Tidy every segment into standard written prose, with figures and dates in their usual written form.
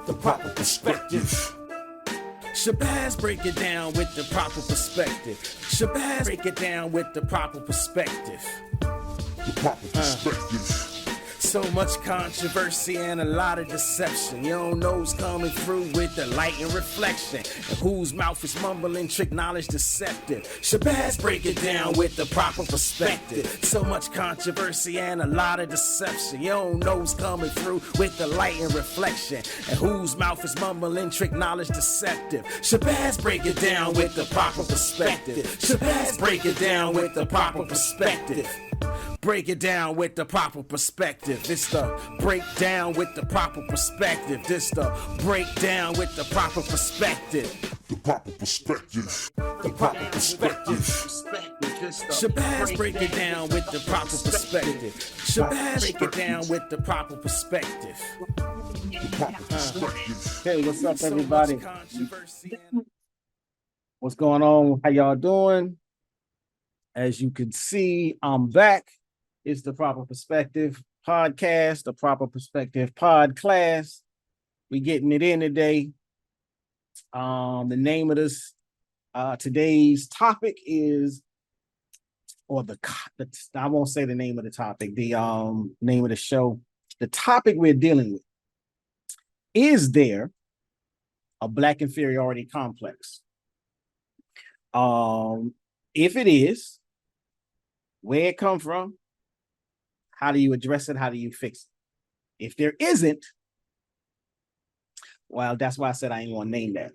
the proper perspective. Shabazz break it down with the proper perspective. Shabazz break it down with the proper perspective. The proper perspective. So much controversy and a lot of deception. You don't know who's coming through with the light and reflection, and whose mouth is mumbling, trick knowledge deceptive. Shabazz break it down with the proper perspective. So much controversy and a lot of deception. You don't know who's coming through with the light and reflection, and whose mouth is mumbling, trick knowledge deceptive. Shabazz break it down with the proper perspective. Shabazz break it down with the proper perspective. Break it down with the proper perspective. It's the breakdown with the proper perspective. This the breakdown with the proper perspective. The proper perspective. The proper perspective. Shabazz break it down with the proper perspective. Shabazz break it down with the proper perspective. The proper perspective. Hey, what's up, everybody? What's going on? How y'all doing? As you can see, I'm back. It's the Proper Perspective podcast, the Proper Perspective pod class. We getting it in today. The name of this today's topic is, I won't say the name of the topic. The name of the show. The topic we're dealing with: is there a black inferiority complex? If it is, where it come from? How do you address it? How do you fix it? If there isn't, well, that's why I said I ain't want to name that.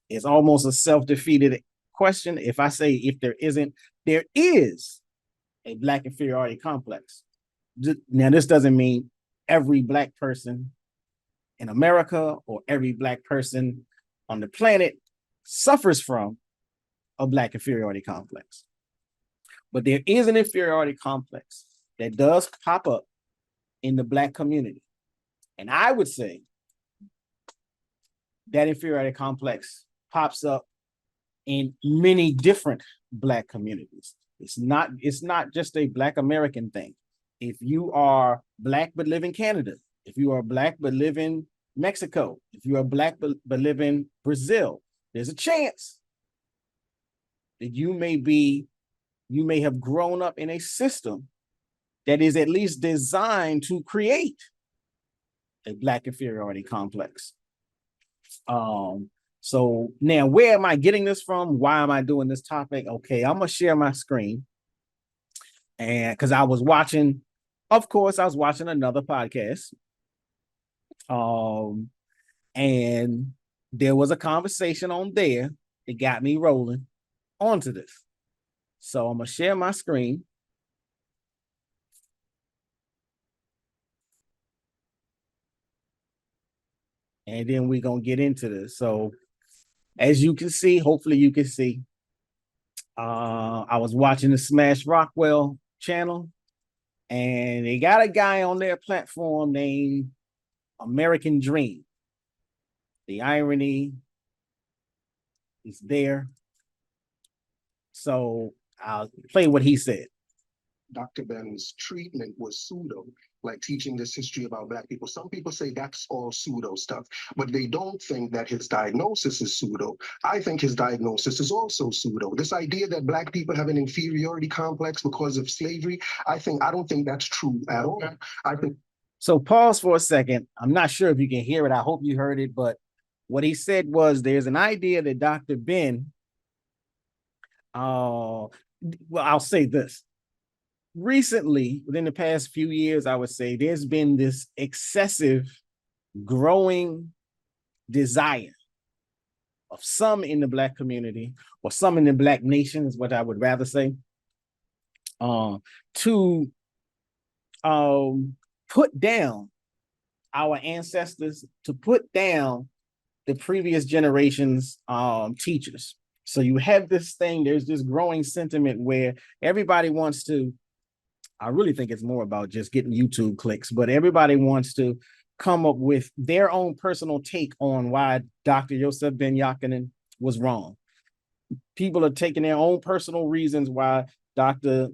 It's almost a self-defeated question. If I say if there isn't, there is a black inferiority complex. Now, this doesn't mean every black person in America or every black person on the planet suffers from a black inferiority complex. But there is an inferiority complex that does pop up in the black community. And I would say that inferiority complex pops up in many different black communities. It's not just a black American thing. If you are black but live in Canada, if you are black but live in Mexico, if you are black but live in Brazil, there's a chance that you may have grown up in a system that is at least designed to create a black inferiority complex. So now, where am I getting this from? Why am I doing this topic? Okay, I'm gonna share my screen. And because I was watching another podcast. And there was a conversation on there that got me rolling onto this. So I'm gonna share my screen. And then we're gonna get into this. So as you can see, hopefully you can see, I was watching the Smash Rockwell channel, and they got a guy on their platform named American Dream. The irony is there. So I'll play what he said. Dr. Ben's treatment was pseudo, like teaching this history about Black people. Some people say that's all pseudo stuff, but they don't think that his diagnosis is pseudo. I think his diagnosis is also pseudo. This idea that Black people have an inferiority complex because of slavery, I don't think that's true at all. I think. So pause for a second. I'm not sure if you can hear it. I hope you heard it, but what he said was there's an idea that Dr. Ben, well, I'll say this. Recently, within the past few years, I would say there's been this excessive growing desire of some in the Black community, or some in the Black nation is what I would rather say, to put down our ancestors, to put down the previous generation's teachers. So you have this thing, there's this growing sentiment where everybody wants to, I really think it's more about just getting YouTube clicks, but everybody wants to come up with their own personal take on why Dr. Yosef Ben Yakinen was wrong. People are taking their own personal reasons why Dr.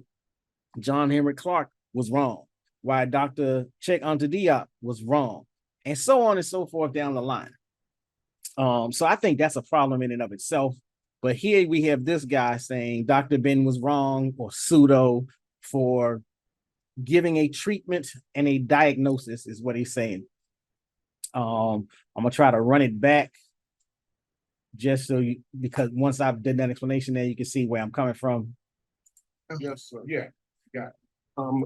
John Henrik Clarke was wrong, why Dr. Cheikh Anta Diop was wrong. and so on and so forth down the line. So I think that's a problem in and of itself. But here we have this guy saying Dr. Ben was wrong or pseudo for giving a treatment and a diagnosis is what he's saying. I'm gonna try to run it back just so you, because once I've done that explanation there, you can see where I'm coming from. Yes, sir. Yeah. Got it.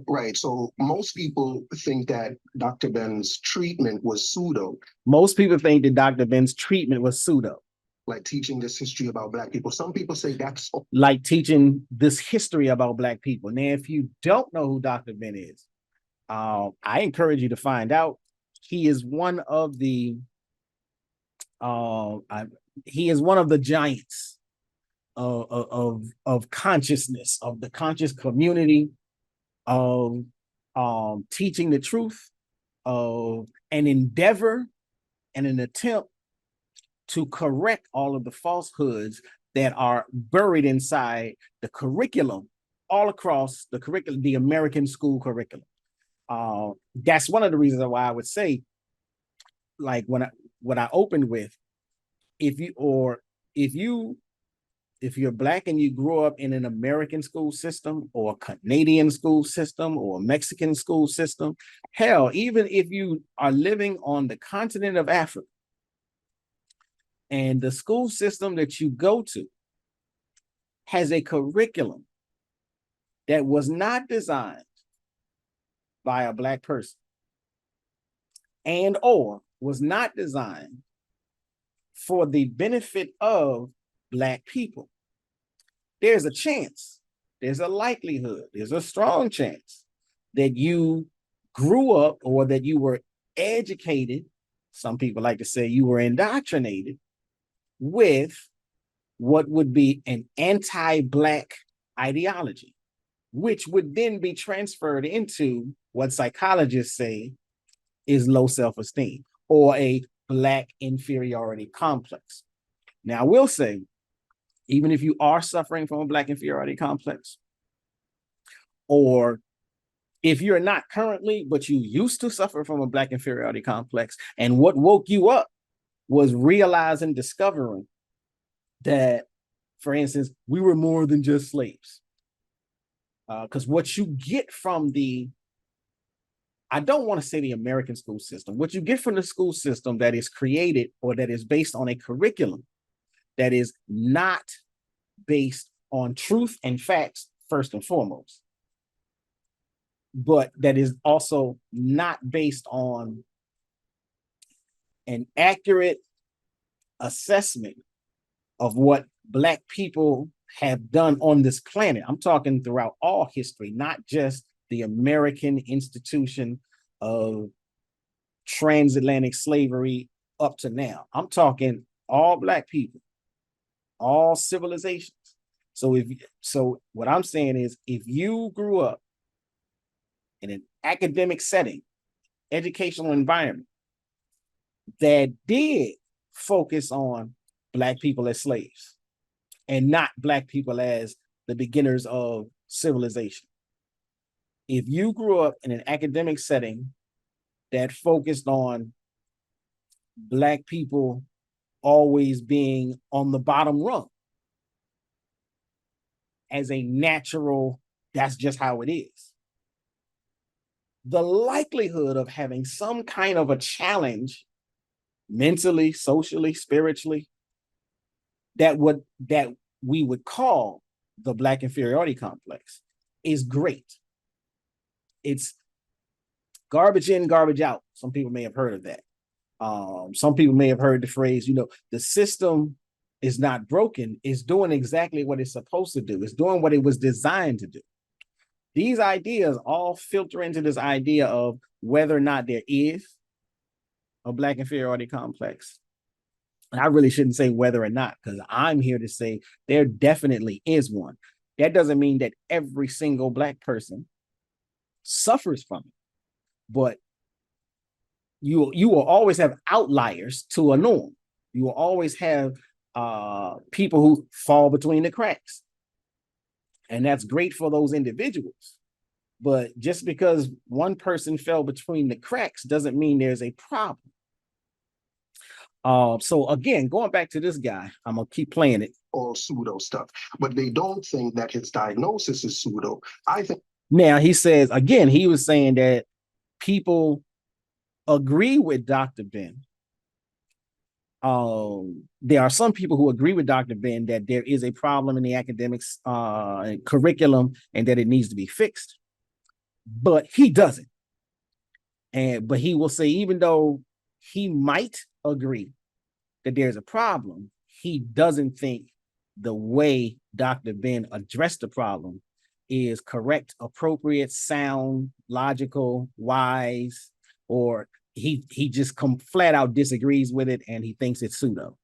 Right. So most people think that Dr. Ben's treatment was pseudo, Most people think that Dr. Ben's treatment was pseudo, like teaching this history about Black people. Some people say that's like teaching this history about Black people. Now, if you don't know who Dr. Ben is, I encourage you to find out. He is one of the giants of consciousness, of the conscious community, of teaching the truth, of an endeavor and an attempt to correct all of the falsehoods that are buried inside the curriculum, all across the curriculum, the American school curriculum. That's one of the reasons why I would say, like what I opened with, if you're Black and you grew up in an American school system or a Canadian school system or a Mexican school system, hell, even if you are living on the continent of Africa and the school system that you go to has a curriculum that was not designed by a Black person and or was not designed for the benefit of Black people, there's a chance, there's a likelihood, there's a strong chance that you grew up or that you were educated, some people like to say you were indoctrinated with what would be an anti-Black ideology, which would then be transferred into what psychologists say is low self-esteem or a Black inferiority complex. Now, I will say, even if you are suffering from a Black inferiority complex, or if you're not currently, but you used to suffer from a Black inferiority complex, and what woke you up was realizing, discovering that, for instance, we were more than just slaves. Because what you get from I don't want to say the American school system, what you get from the school system that is created or that is based on a curriculum that is not based on truth and facts, first and foremost, but that is also not based on an accurate assessment of what Black people have done on this planet. I'm talking throughout all history, not just the American institution of transatlantic slavery up to now. I'm talking all Black people, all civilizations. So what I'm saying is, if you grew up in an academic setting, educational environment that did focus on Black people as slaves and not Black people as the beginners of civilization, if you grew up in an academic setting that focused on Black people always being on the bottom rung as a natural, that's just how it is, the likelihood of having some kind of a challenge mentally, socially, spiritually, that we would call the Black inferiority complex is great. It's garbage in, garbage out. Some people may have heard of that. Some people may have heard the phrase, the system is not broken. It's doing exactly what it's supposed to do. It's doing what it was designed to do. These ideas all filter into this idea of whether or not there is a Black inferiority complex. And I really shouldn't say whether or not, because I'm here to say there definitely is one. That doesn't mean that every single Black person suffers from it, but you will always have outliers to a norm. You will always have people who fall between the cracks, and that's great for those individuals. But just because one person fell between the cracks doesn't mean there's a problem. So again, going back to this guy, I'm gonna keep playing it. All pseudo stuff, but they don't think that his diagnosis is pseudo. I think Now he says again, he was saying that people agree with Dr. Ben. There are some people who agree with Dr. Ben that there is a problem in the academics curriculum and that it needs to be fixed, but he doesn't. But he will say, even though he might agree that there's a problem, he doesn't think the way Dr. Ben addressed the problem is correct, appropriate, sound, logical, wise, or he just flat out disagrees with it and he thinks it's pseudo.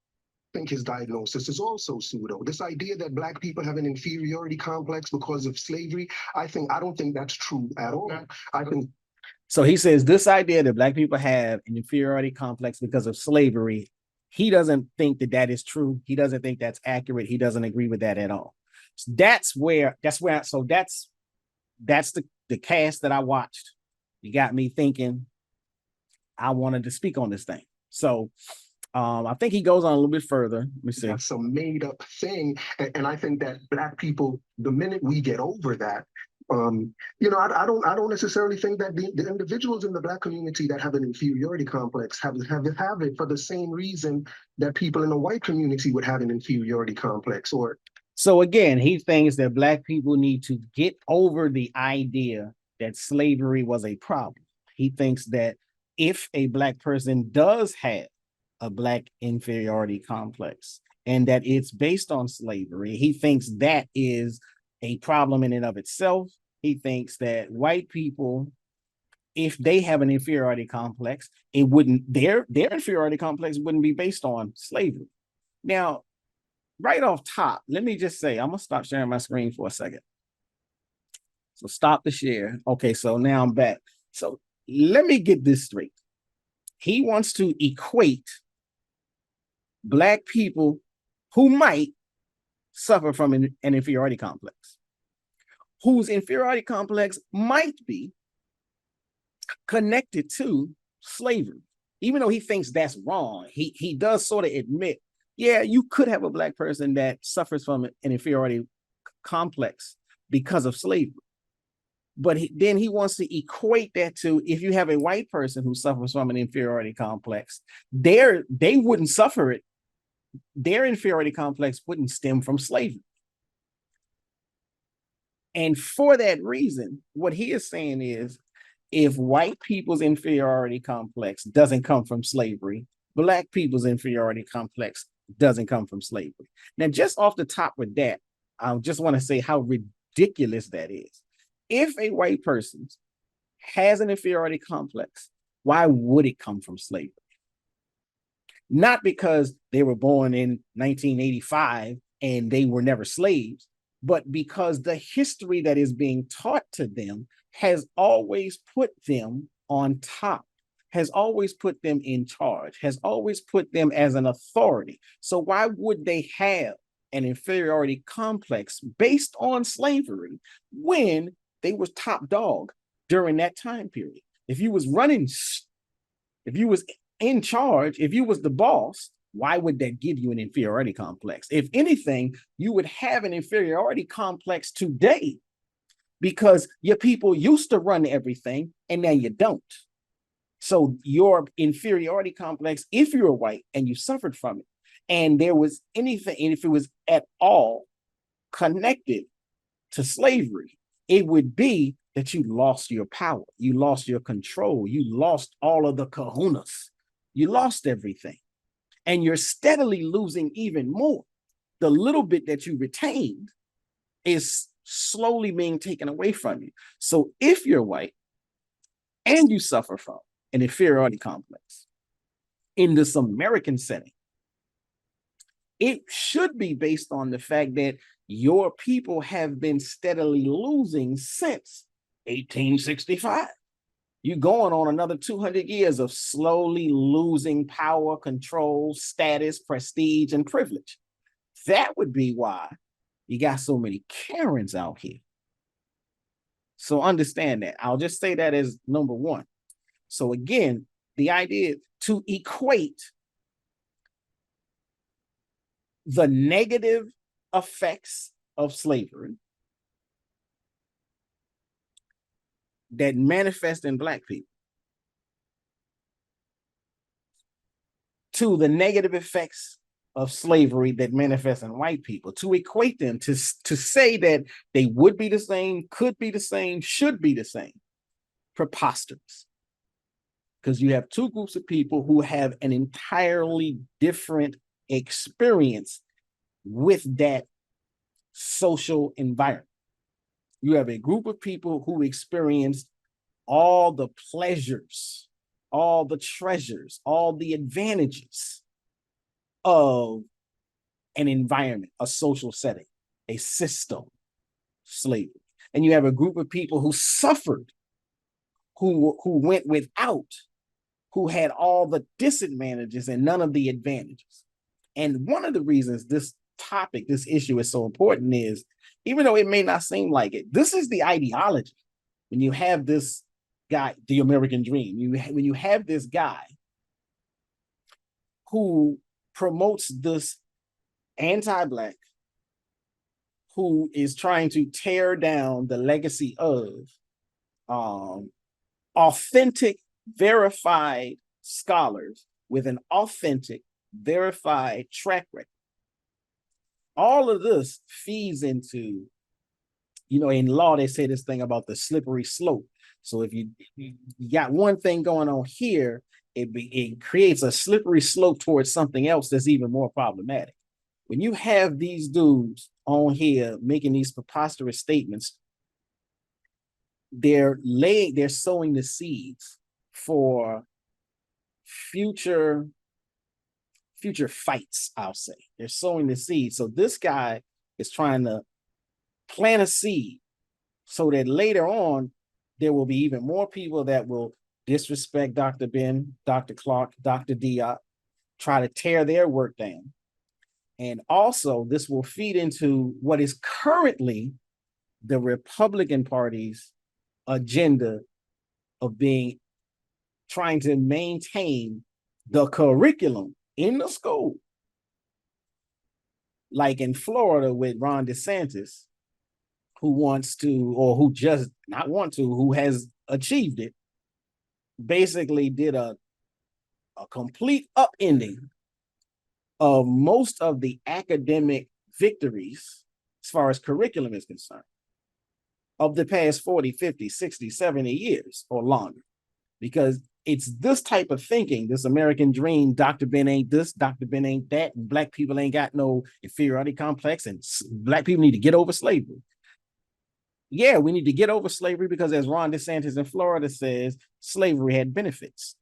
think his diagnosis is also pseudo. This idea that Black people have an inferiority complex because of slavery, I don't think that's true at all. I think. So he says this idea that Black people have an inferiority complex because of slavery, he doesn't think that that is true. He doesn't think that's accurate. He doesn't agree with that at all. So that's the cast that I watched. You got me thinking I wanted to speak on this thing. So I think he goes on a little bit further. Let me see. That's some made up thing. And I think that Black people, the minute we get over that, I don't necessarily think that the individuals in the Black community that have an inferiority complex have it for the same reason that people in the white community would have an inferiority complex. So again, he thinks that Black people need to get over the idea that slavery was a problem. He thinks that if a Black person does have a Black inferiority complex and that it's based on slavery, he thinks that is a problem in and of itself. He thinks that white people, if they have an inferiority complex, their inferiority complex wouldn't be based on slavery. Now, right off top, let me just say, I'm gonna stop sharing my screen for a second. So stop the share. Okay, so now I'm back. So let me get this straight. He wants to equate Black people who might suffer from an inferiority complex, whose inferiority complex might be connected to slavery. Even though he thinks that's wrong, he does sort of admit, yeah, you could have a Black person that suffers from an inferiority complex because of slavery. But then he wants to equate that to, if you have a white person who suffers from an inferiority complex, they wouldn't suffer it. Their inferiority complex wouldn't stem from slavery. And for that reason, what he is saying is, if white people's inferiority complex doesn't come from slavery, Black people's inferiority complex doesn't come from slavery. Now, just off the top with that, I just want to say how ridiculous that is. If a white person has an inferiority complex, why would it come from slavery? Not because they were born in 1985 and they were never slaves, but because the history that is being taught to them has always put them on top, has always put them in charge, has always put them as an authority. So why would they have an inferiority complex based on slavery when they were top dog during that time period? If you was running, if you was in charge, if you was the boss, why would that give you an inferiority complex? If anything, you would have an inferiority complex today because your people used to run everything and now you don't. So your inferiority complex, if you're white and you suffered from it, and there was anything, and if it was at all connected to slavery, it would be that you lost your power, you lost your control, you lost all of the kahunas, you lost everything. And you're steadily losing even more. The little bit that you retained is slowly being taken away from you. So if you're white and you suffer from an inferiority complex in this American setting, it should be based on the fact that your people have been steadily losing since 1865. You're going on another 200 years of slowly losing power, control, status, prestige, and privilege. That would be why you got so many Karens out here. So understand that. I'll just say that as number one. So again, the idea to equate the negative effects of slavery that manifest in Black people to the negative effects of slavery that manifest in white people, to equate them, to say that they would be the same, could be the same, should be the same. Preposterous. Because you have two groups of people who have an entirely different experience with that social environment. You have a group of people who experienced all the pleasures, all the treasures, all the advantages of an environment, a social setting, a system, slavery. And you have a group of people who suffered, who went without, who had all the disadvantages and none of the advantages. And one of the reasons this topic, this issue is so important is, even though it may not seem like it, this is the ideology. When you have this guy, the American dream, when you have this guy who promotes this anti-Black, who is trying to tear down the legacy of authentic, verified scholars with an authentic, verified track record. All of this feeds into, in law, they say this thing about the slippery slope. So if you got one thing going on here, it creates a slippery slope towards something else that's even more problematic. When you have these dudes on here making these preposterous statements, they're sowing the seeds for future fights, I'll say. They're sowing the seeds. So this guy is trying to plant a seed so that later on, there will be even more people that will disrespect Dr. Ben, Dr. Clark, Dr. Diop, try to tear their work down. And also, this will feed into what is currently the Republican Party's agenda of trying to maintain the curriculum in the school. Like in Florida with Ron DeSantis, who has achieved it, basically did a complete upending of most of the academic victories as far as curriculum is concerned of the past 40, 50, 60, 70 years or longer. Because it's this type of thinking, this American dream, Dr. Ben ain't this, Dr. Ben ain't that, and Black people ain't got no inferiority complex, and Black people need to get over slavery. Yeah, we need to get over slavery because, as Ron DeSantis in Florida says, slavery had benefits.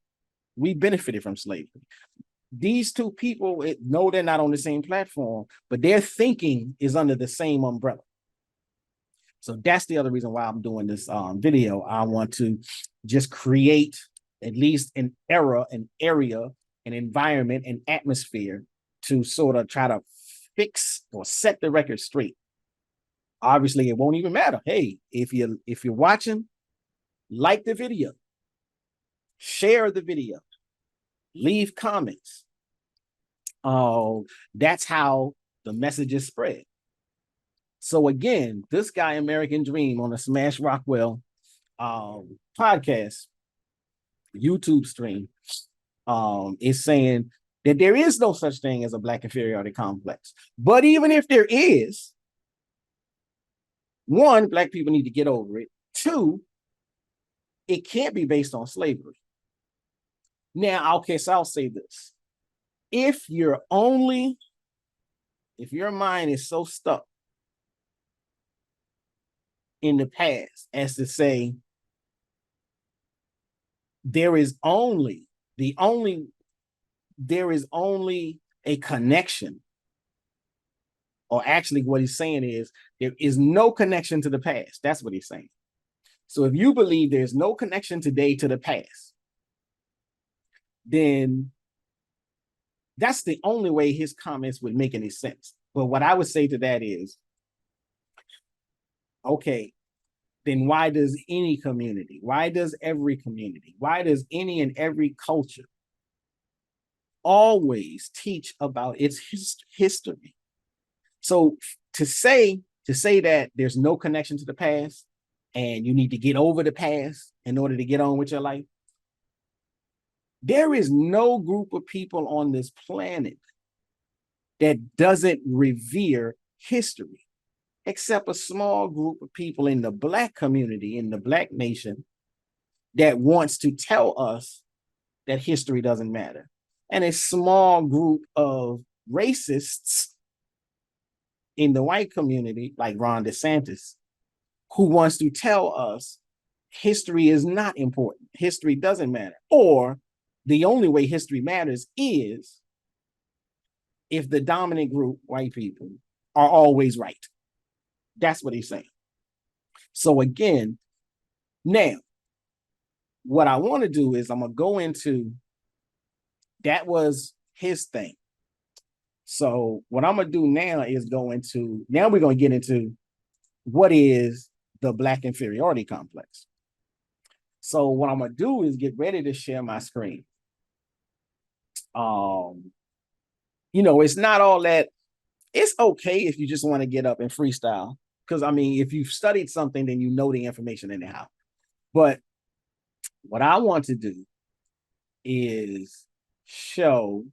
We benefited from slavery. These two people, no, they're not on the same platform, but their thinking is under the same umbrella. So that's the other reason why I'm doing this video. I want to just create at least an era, an area, an environment, an atmosphere to sort of try to fix or set the record straight. Obviously, it won't even matter. Hey, if you're watching, like the video, share the video, leave comments. That's how the message is spread. So again, this guy, American Dream, on the Smash Rockwell podcast, YouTube stream, is saying that there is no such thing as a Black inferiority complex. But even if there is, one, Black people need to get over it. Two, it can't be based on slavery. Now, okay, so I'll say this. If your mind is so stuck in the past as to say there is only a connection, or actually what he's saying is there is no connection to the past. That's what he's saying. So if you believe there's no connection today to the past, then that's the only way his comments would make any sense. But what I would say to that is, okay, then why does any community, why does every community, why does any and every culture always teach about its history. So to say that there's no connection to the past and you need to get over the past in order to get on with your life, there is no group of people on this planet that doesn't revere history, except a small group of people in the Black community, in the Black nation, that wants to tell us that history doesn't matter. And a small group of racists in the white community, like Ron DeSantis, who wants to tell us history is not important, history doesn't matter, or the only way history matters is if the dominant group, white people, are always right. That's what he's saying. So again, now, what I want to do is I'm going to go into, that was his thing. So what I'm going to do now is now we're going to get into what is the Black inferiority complex. So what I'm going to do is get ready to share my screen. It's not all that, it's okay if you just want to get up and freestyle. Because I mean, if you've studied something, then you know the information anyhow. But what I want to do is show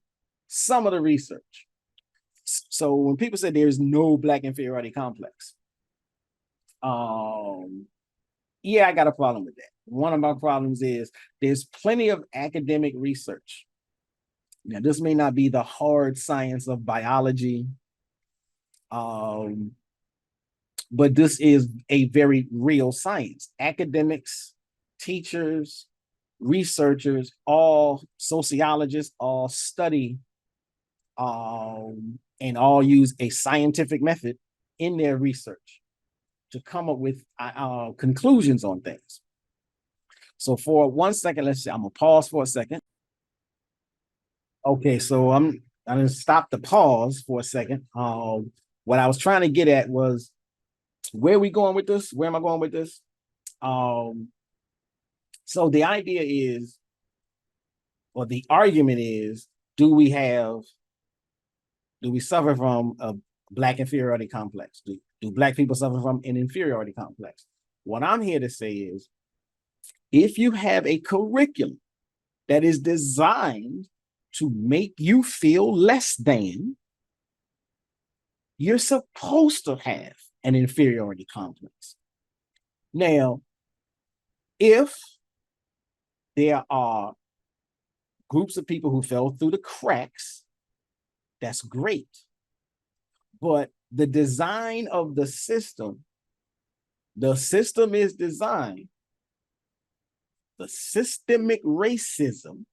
some of the research. So when people say there's no Black inferiority complex, yeah, I got a problem with that. One of my problems is there's plenty of academic research. Now, this may not be the hard science of biology, but this is a very real science. Academics, teachers, researchers, all sociologists, all study and all use a scientific method in their research to come up with conclusions on things. So for 1 second, let's see, I'm gonna pause for a second. Okay, so I'm gonna stop the pause for a second. What I was trying to get at was, where are we going with this? Where am I going with this? So the idea is, or the argument is, do we suffer from a Black inferiority complex? Do Black people suffer from an inferiority complex? What I'm here to say is, if you have a curriculum that is designed to make you feel less than, you're supposed to have an inferiority complex. Now, if there are groups of people who fell through the cracks, that's great. But the design of the system is designed, the systemic racism,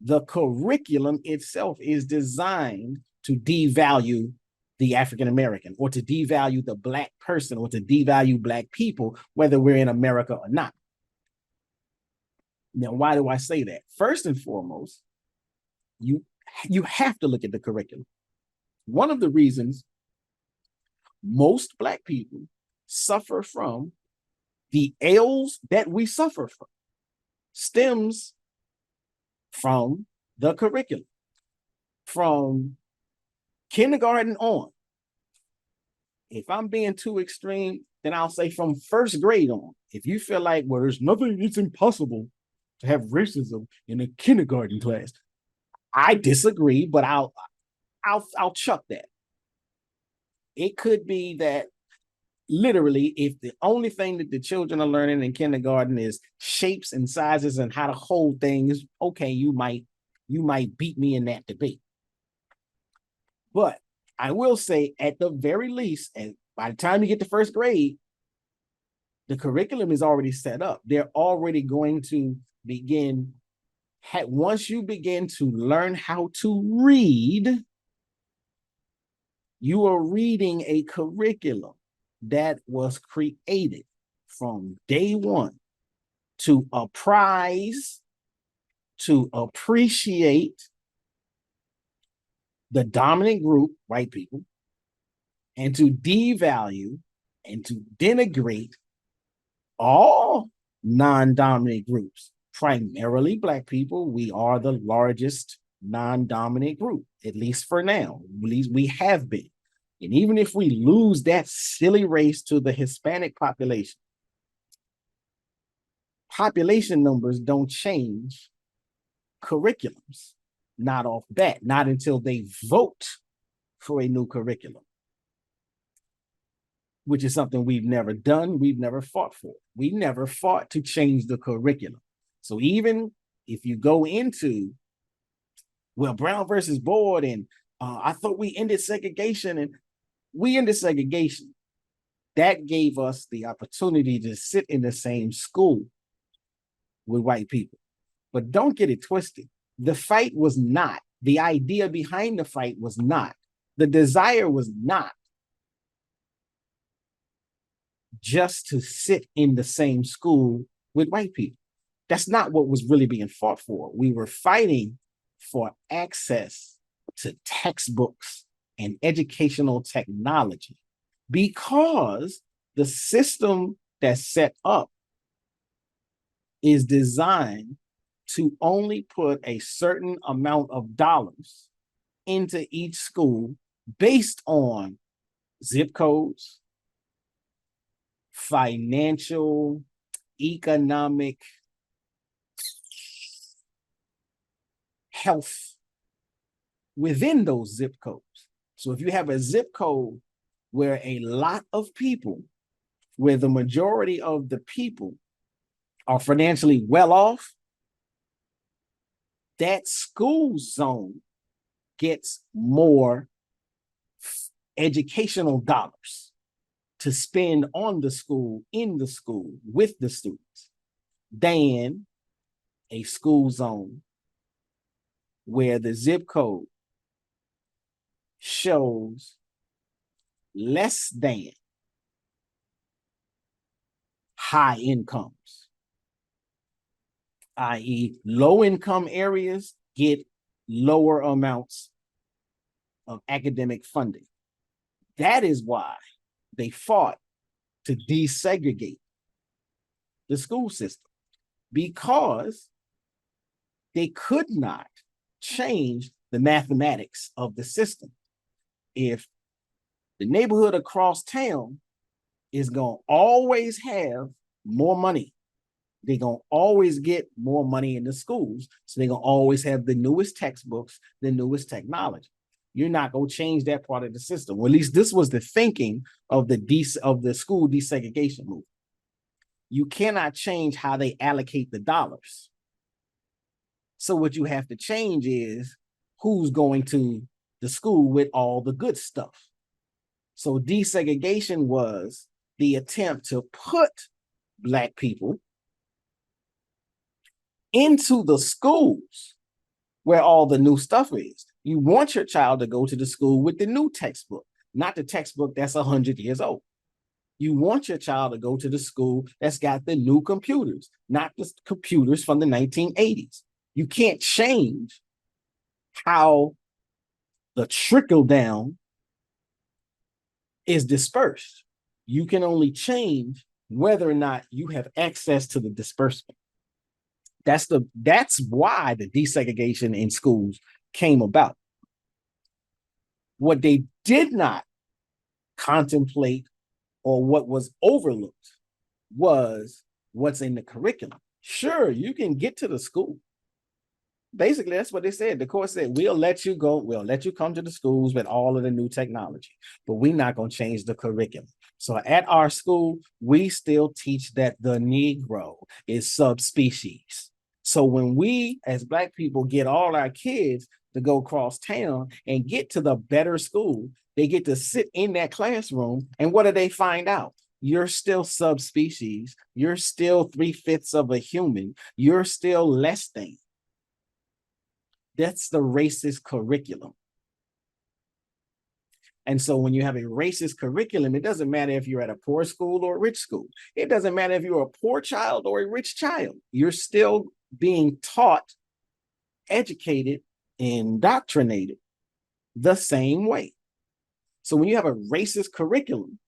the curriculum itself is designed to devalue the African American, or to devalue the Black person, or to devalue Black people, whether we're in America or not. Now, why do I say that? First and foremost, you have to look at the curriculum. One of the reasons most Black people suffer from the ills that we suffer from stems from the curriculum. From kindergarten on. If I'm being too extreme, then I'll say from first grade on. If you feel like, well, it's impossible to have racism in a kindergarten class, I disagree, but I'll chuck that. It could be that literally, if the only thing that the children are learning in kindergarten is shapes and sizes and how to hold things, okay, you might beat me in that debate. But I will say, at the very least, and by the time you get to first grade, the curriculum is already set up. They're already going to begin, once you begin to learn how to read, you are reading a curriculum that was created from day one to apprise, to appreciate the dominant group, white people, and to devalue and to denigrate all non-dominant groups, primarily Black people. We are the largest non-dominant group, at least for now. At least we have been. And even if we lose that silly race to the Hispanic population numbers don't change curriculums. Not off bat, not until they vote for a new curriculum, which is something we've never done, we've never fought for. We never fought to change the curriculum. So even if you go into, well, Brown versus Board, and I thought we ended segregation, and we ended segregation. That gave us the opportunity to sit in the same school with white people. But don't get it twisted. The fight was not, the idea behind the fight was not, the desire was not just to sit in the same school with white people. That's not what was really being fought for. We were fighting for access to textbooks and educational technology because the system that's set up is designed to only put a certain amount of dollars into each school based on zip codes, financial, economic, health within those zip codes. So if you have a zip code where a lot of people, where the majority of the people are financially well off, that school zone gets more educational dollars to spend on the school, in the school, with the students, than a school zone where the zip code shows less than high incomes, i.e., low income areas get lower amounts of academic funding. That is why they fought to desegregate the school system, because they could not change the mathematics of the system. If the neighborhood across town is going to always have more money, they're going to always get more money in the schools, so they're going to always have the newest textbooks, the newest technology. You're not going to change that part of the system. Well, at least this was the thinking of the school desegregation movement. You cannot change how they allocate the dollars. So what you have to change is who's going to the school with all the good stuff. So desegregation was the attempt to put Black people into the schools where all the new stuff is. You want your child to go to the school with the new textbook, not the textbook that's 100 years old. You want your child to go to the school that's got the new computers, not the computers from the 1980s. You can't change how the trickle down is dispersed. You can only change whether or not you have access to the disbursement. That's why the desegregation in schools came about. What they did not contemplate, or what was overlooked, was what's in the curriculum. Sure, you can get to the school. Basically, that's what they said. The court said, we'll let you go, we'll let you come to the schools with all of the new technology, but we're not going to change the curriculum. So at our school, we still teach that the Negro is subspecies. So when we, as Black people, get all our kids to go across town and get to the better school, they get to sit in that classroom, and what do they find out? You're still subspecies. You're still 3/5 of a human. You're still less than. That's the racist curriculum. And so when you have a racist curriculum, it doesn't matter if you're at a poor school or a rich school. It doesn't matter if you're a poor child or a rich child. You're still being taught, educated, indoctrinated the same way. So when you have a racist curriculum,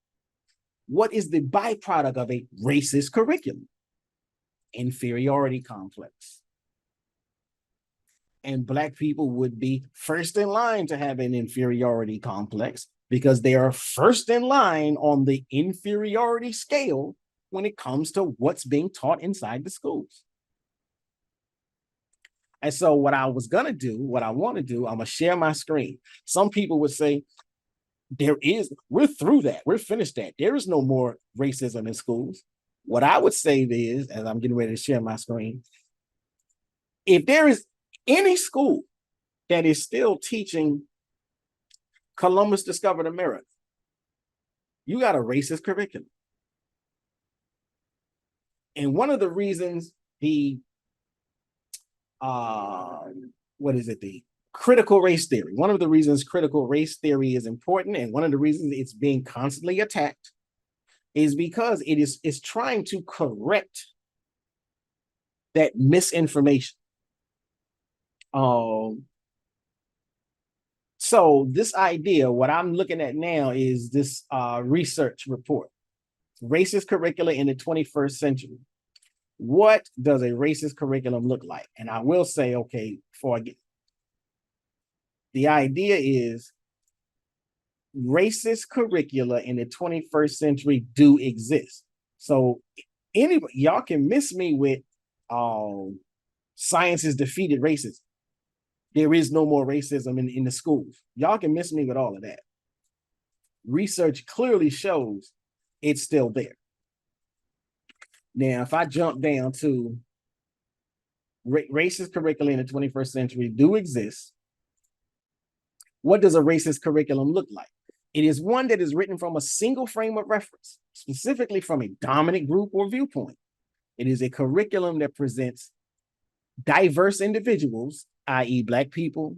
what is the byproduct of a racist curriculum? inferiority complex. And Black people would be first in line to have an inferiority complex because they are first in line on the inferiority scale when it comes to what's being taught inside the schools. And so what I want to do, I'm going to share my screen. Some people would say, we're through that. We're finished that. There is no more racism in schools. What I would say is, as I'm getting ready to share my screen, if there is any school that is still teaching Columbus discovered America, you got a racist curriculum. And one of the reasons the critical race theory, one of the reasons critical race theory is important, and one of the reasons it's being constantly attacked, is because it's trying to correct that misinformation. So this idea, what I'm looking at now is this research report, Racist Curricula in the 21st Century. What does a racist curriculum look like? And I will say, okay, before I get, the idea is racist curricula in the 21st century do exist. So anybody, y'all can miss me with science has defeated racism. There is no more racism in the schools. Y'all can miss me with all of that. Research clearly shows it's still there. Now, if I jump down to racist curricula in the 21st century do exist, what does a racist curriculum look like? It is one that is written from a single frame of reference, specifically from a dominant group or viewpoint. It is a curriculum that presents diverse individuals, i.e. Black people,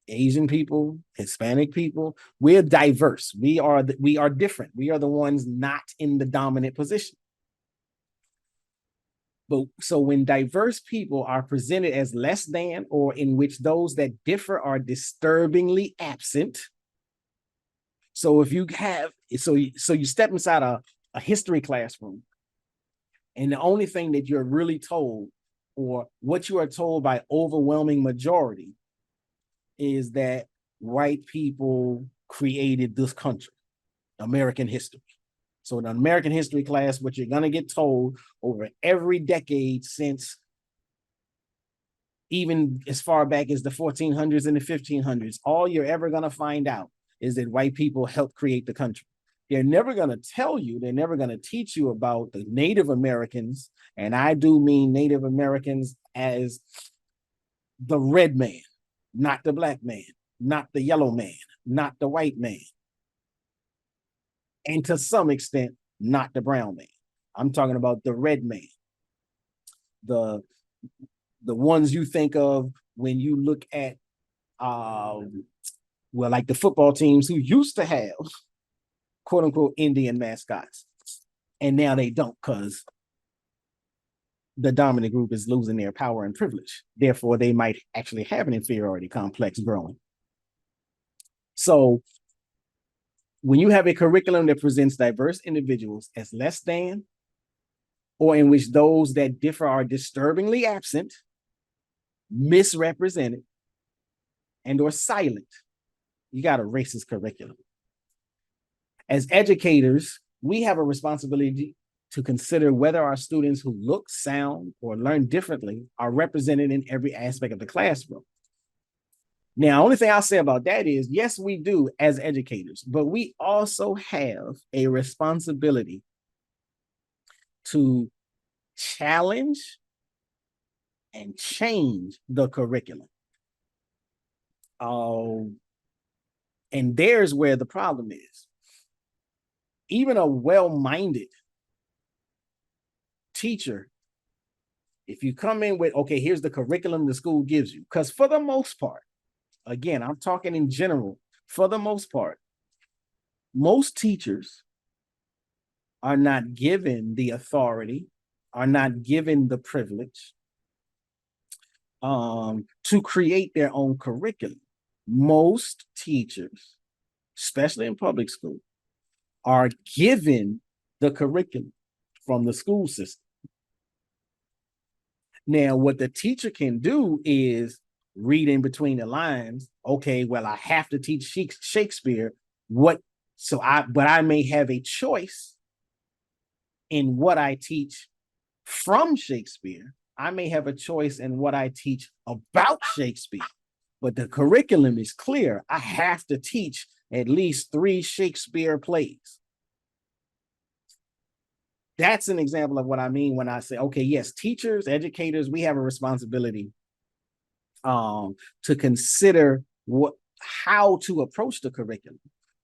Asian people, Hispanic people. We're diverse. We are different. We are the ones not in the dominant position. But so when diverse people are presented as less than, or in which those that differ are disturbingly absent. So if you have, so you step inside a history classroom, and the only thing that you're really told, or what you are told by overwhelming majority, is that white people created this country, American history. So in an American history class, what you're gonna get told over every decade since even as far back as the 1400s and the 1500s, all you're ever gonna find out is that white people helped create the country. They're never gonna tell you, they're never gonna teach you about the Native Americans, and I do mean Native Americans as the red man, not the black man, not the yellow man, not the white man. And to some extent, not the brown man. I'm talking about the red man. The ones you think of when you look at, like the football teams who used to have quote unquote Indian mascots. And now they don't, because the dominant group is losing their power and privilege. Therefore, they might actually have an inferiority complex growing. So when you have a curriculum that presents diverse individuals as less than, or in which those that differ are disturbingly absent, misrepresented, and or silent, you got a racist curriculum. As educators, we have a responsibility to consider whether our students who look, sound, or learn differently are represented in every aspect of the classroom. Now, only thing I'll say about that is, yes, we do as educators, but we also have a responsibility to challenge and change the curriculum. And there's where the problem is. Even a well-minded teacher, if you come in with, okay, here's the curriculum the school gives you, because for the most part, again, I'm talking in general, for the most part, most teachers are not given the authority, are not given the privilege to create their own curriculum. Most teachers, especially in public school, are given the curriculum from the school system. Now, what the teacher can do is read in between the lines. Okay, well, I have to teach Shakespeare. But I may have a choice in what I teach from Shakespeare. I may have a choice in what I teach about Shakespeare, but the curriculum is clear. I have to teach at least 3 Shakespeare plays. That's an example of what I mean when I say, okay, yes, teachers, educators, we have a responsibility to consider how to approach the curriculum.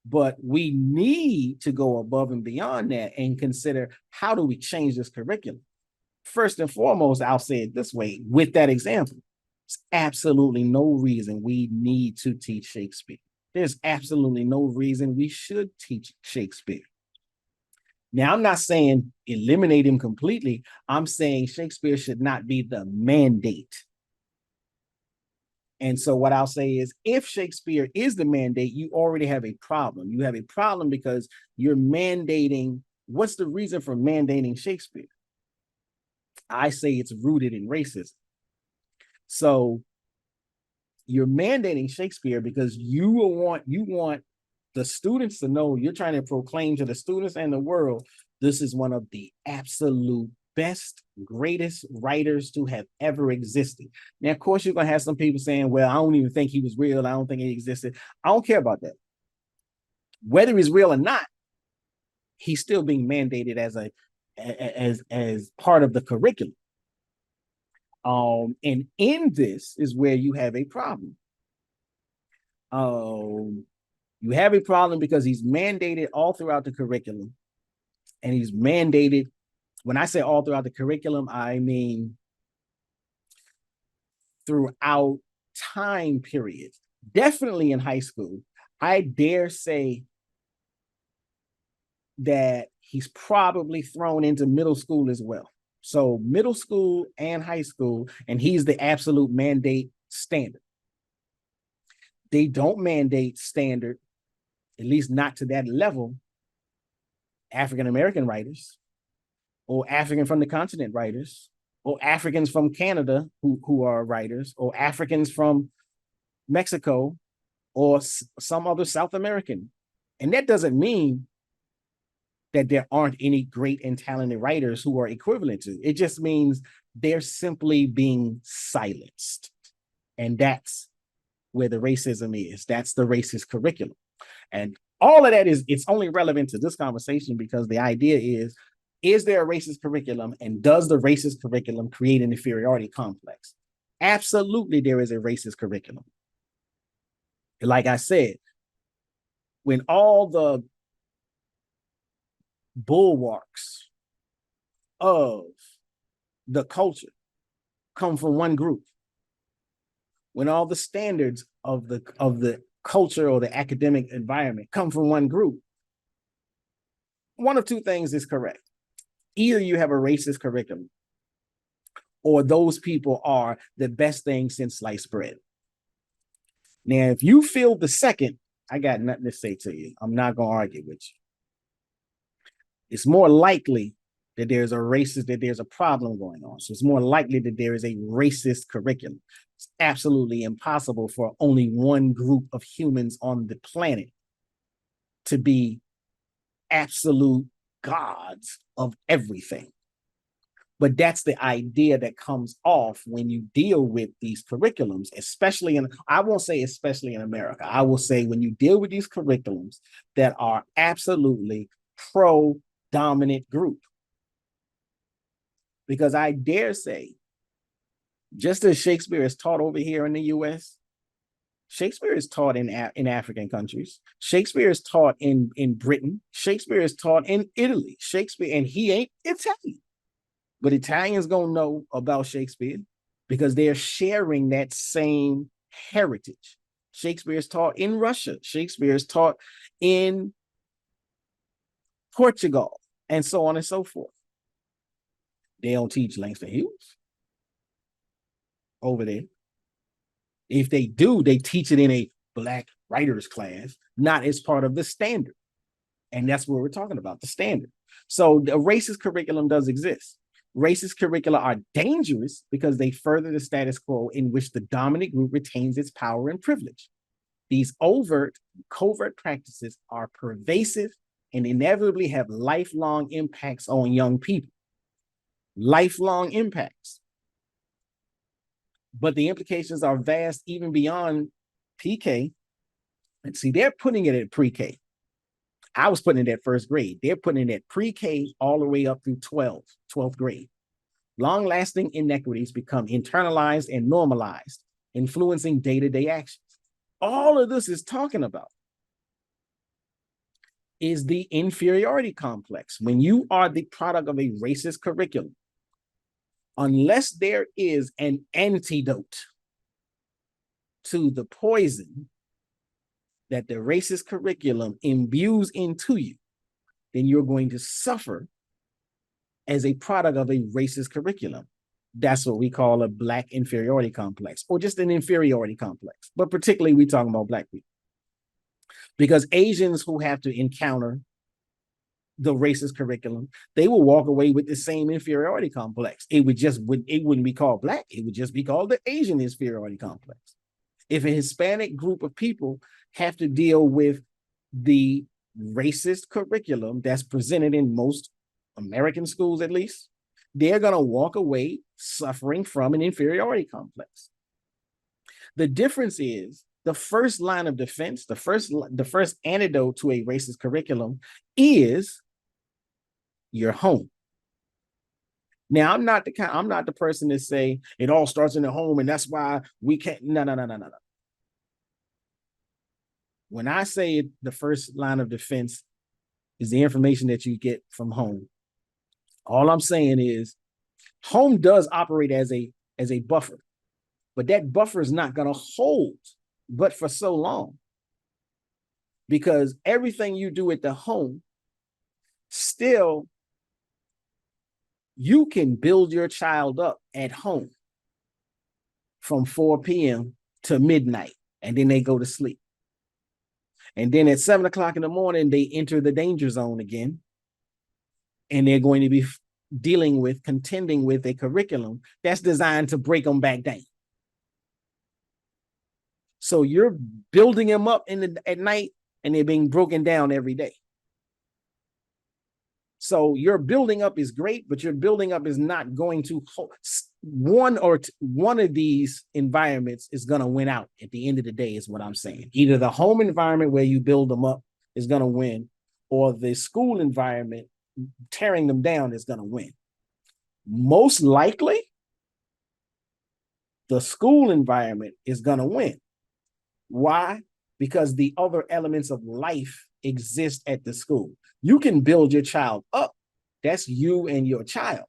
But we need to go above and beyond that and consider, how do we change this curriculum? First and foremost, I'll say it this way, with that example, there's absolutely no reason we need to teach Shakespeare. There's absolutely no reason we should teach Shakespeare. Now, I'm not saying eliminate him completely. I'm saying Shakespeare should not be the mandate. And so what I'll say is, if Shakespeare is the mandate, you already have a problem. You have a problem because you're mandating. What's the reason for mandating Shakespeare? I say it's rooted in racism. So you're mandating Shakespeare because you want the students to know, you're trying to proclaim to the students and the world, this is one of the absolute best, greatest writers to have ever existed. Now, of course, you're going to have some people saying, well, I don't even think he was real. I don't think he existed. I don't care about that. Whether he's real or not, he's still being mandated as part of the curriculum. And in this is where you have a problem. You have a problem because he's mandated all throughout the curriculum. And he's mandated, when I say all throughout the curriculum, I mean throughout time periods. Definitely in high school. I dare say that he's probably thrown into middle school as well. So middle school and high school, and he's the absolute mandate standard. They don't mandate standard, at least not to that level, African-American writers, or African from the continent writers, or Africans from Canada who are writers, or Africans from Mexico, or some other South American. And that doesn't mean that there aren't any great and talented writers who are equivalent to. It just means they're simply being silenced. And that's where the racism is. That's the racist curriculum. And all of that it's only relevant to this conversation because the idea is there a racist curriculum, and does the racist curriculum create an inferiority complex? Absolutely, there is a racist curriculum. Like I said, when all the bulwarks of the culture come from one group, when all the standards of the culture or the academic environment come from one group, one of two things is correct. Either you have a racist curriculum, or those people are the best thing since sliced bread. Now, if you feel the second, I got nothing to say to you. I'm not going to argue with you. It's more likely that there's a problem going on. So it's more likely that there is a racist curriculum. It's absolutely impossible for only one group of humans on the planet to be absolute gods of everything. But that's the idea that comes off when you deal with these curriculums, I won't say especially in America. I will say when you deal with these curriculums that are absolutely pro-dominant group. Because I dare say, just as Shakespeare is taught over here in the US, Shakespeare is taught in African countries. Shakespeare is taught in Britain. Shakespeare is taught in Italy. Shakespeare, and he ain't Italian. But Italians gonna know about Shakespeare because they're sharing that same heritage. Shakespeare is taught in Russia. Shakespeare is taught in Portugal, and so on and so forth. They don't teach Langston Hughes over there. If they do, they teach it in a Black writers class, not as part of the standard. And that's what we're talking about, the standard. So the racist curriculum does exist. Racist curricula are dangerous because they further the status quo in which the dominant group retains its power and privilege. These overt, covert practices are pervasive and inevitably have lifelong impacts on young people. Lifelong impacts. But the implications are vast even beyond PK. And see, they're putting it at pre-K. I was putting it at first grade. They're putting it at pre-K all the way up through 12th grade. Long-lasting inequities become internalized and normalized, influencing day-to-day actions. All of this is talking about is the inferiority complex. When you are the product of a racist curriculum, unless there is an antidote to the poison that the racist curriculum imbues into you, then you're going to suffer as a product of a racist curriculum. That's what we call a Black inferiority complex, or just an inferiority complex. But particularly, we're talking about Black people. Because Asians who have to encounter the racist curriculum, they will walk away with the same inferiority complex. It wouldn't be called Black. It would just be called the Asian inferiority complex. If a Hispanic group of people have to deal with the racist curriculum that's presented in most American schools, at least, they're going to walk away suffering from an inferiority complex. The difference is the first line of defense, the first antidote to a racist curriculum is your home. Now, I'm not the person to say it all starts in the home and that's why we can't. No. When I say the first line of defense is the information that you get from home, all I'm saying is home does operate as a buffer, but that buffer is not going to hold but for so long, because everything you do at the home, still you can build your child up at home from 4 p.m. to midnight, and then they go to sleep. And then at 7 o'clock in the morning, they enter the danger zone again, and they're going to be contending with a curriculum that's designed to break them back down. So you're building them up at night, and they're being broken down every day. So your building up is great, but your building up is not going to hold. One of these environments is going to win out at the end of the day, is what I'm saying. Either the home environment where you build them up is going to win, or the school environment tearing them down is going to win. Most likely, the school environment is going to win. Why? Because the other elements of life exist at the school. You can build your child up. That's you and your child.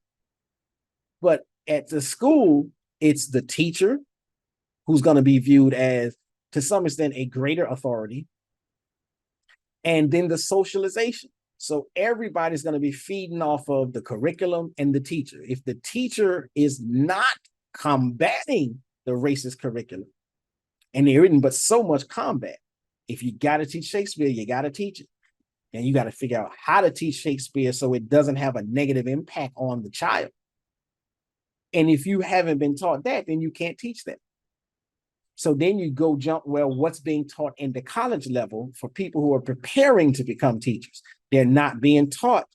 But at the school, it's the teacher who's going to be viewed as, to some extent, a greater authority. And then the socialization. So everybody's going to be feeding off of the curriculum and the teacher. If the teacher is not combating the racist curriculum, and there isn't but so much combat, if you got to teach Shakespeare, you got to teach it. And you got to figure out how to teach Shakespeare so it doesn't have a negative impact on the child. And if you haven't been taught that, then you can't teach that. So then you go what's being taught in the college level for people who are preparing to become teachers? They're not being taught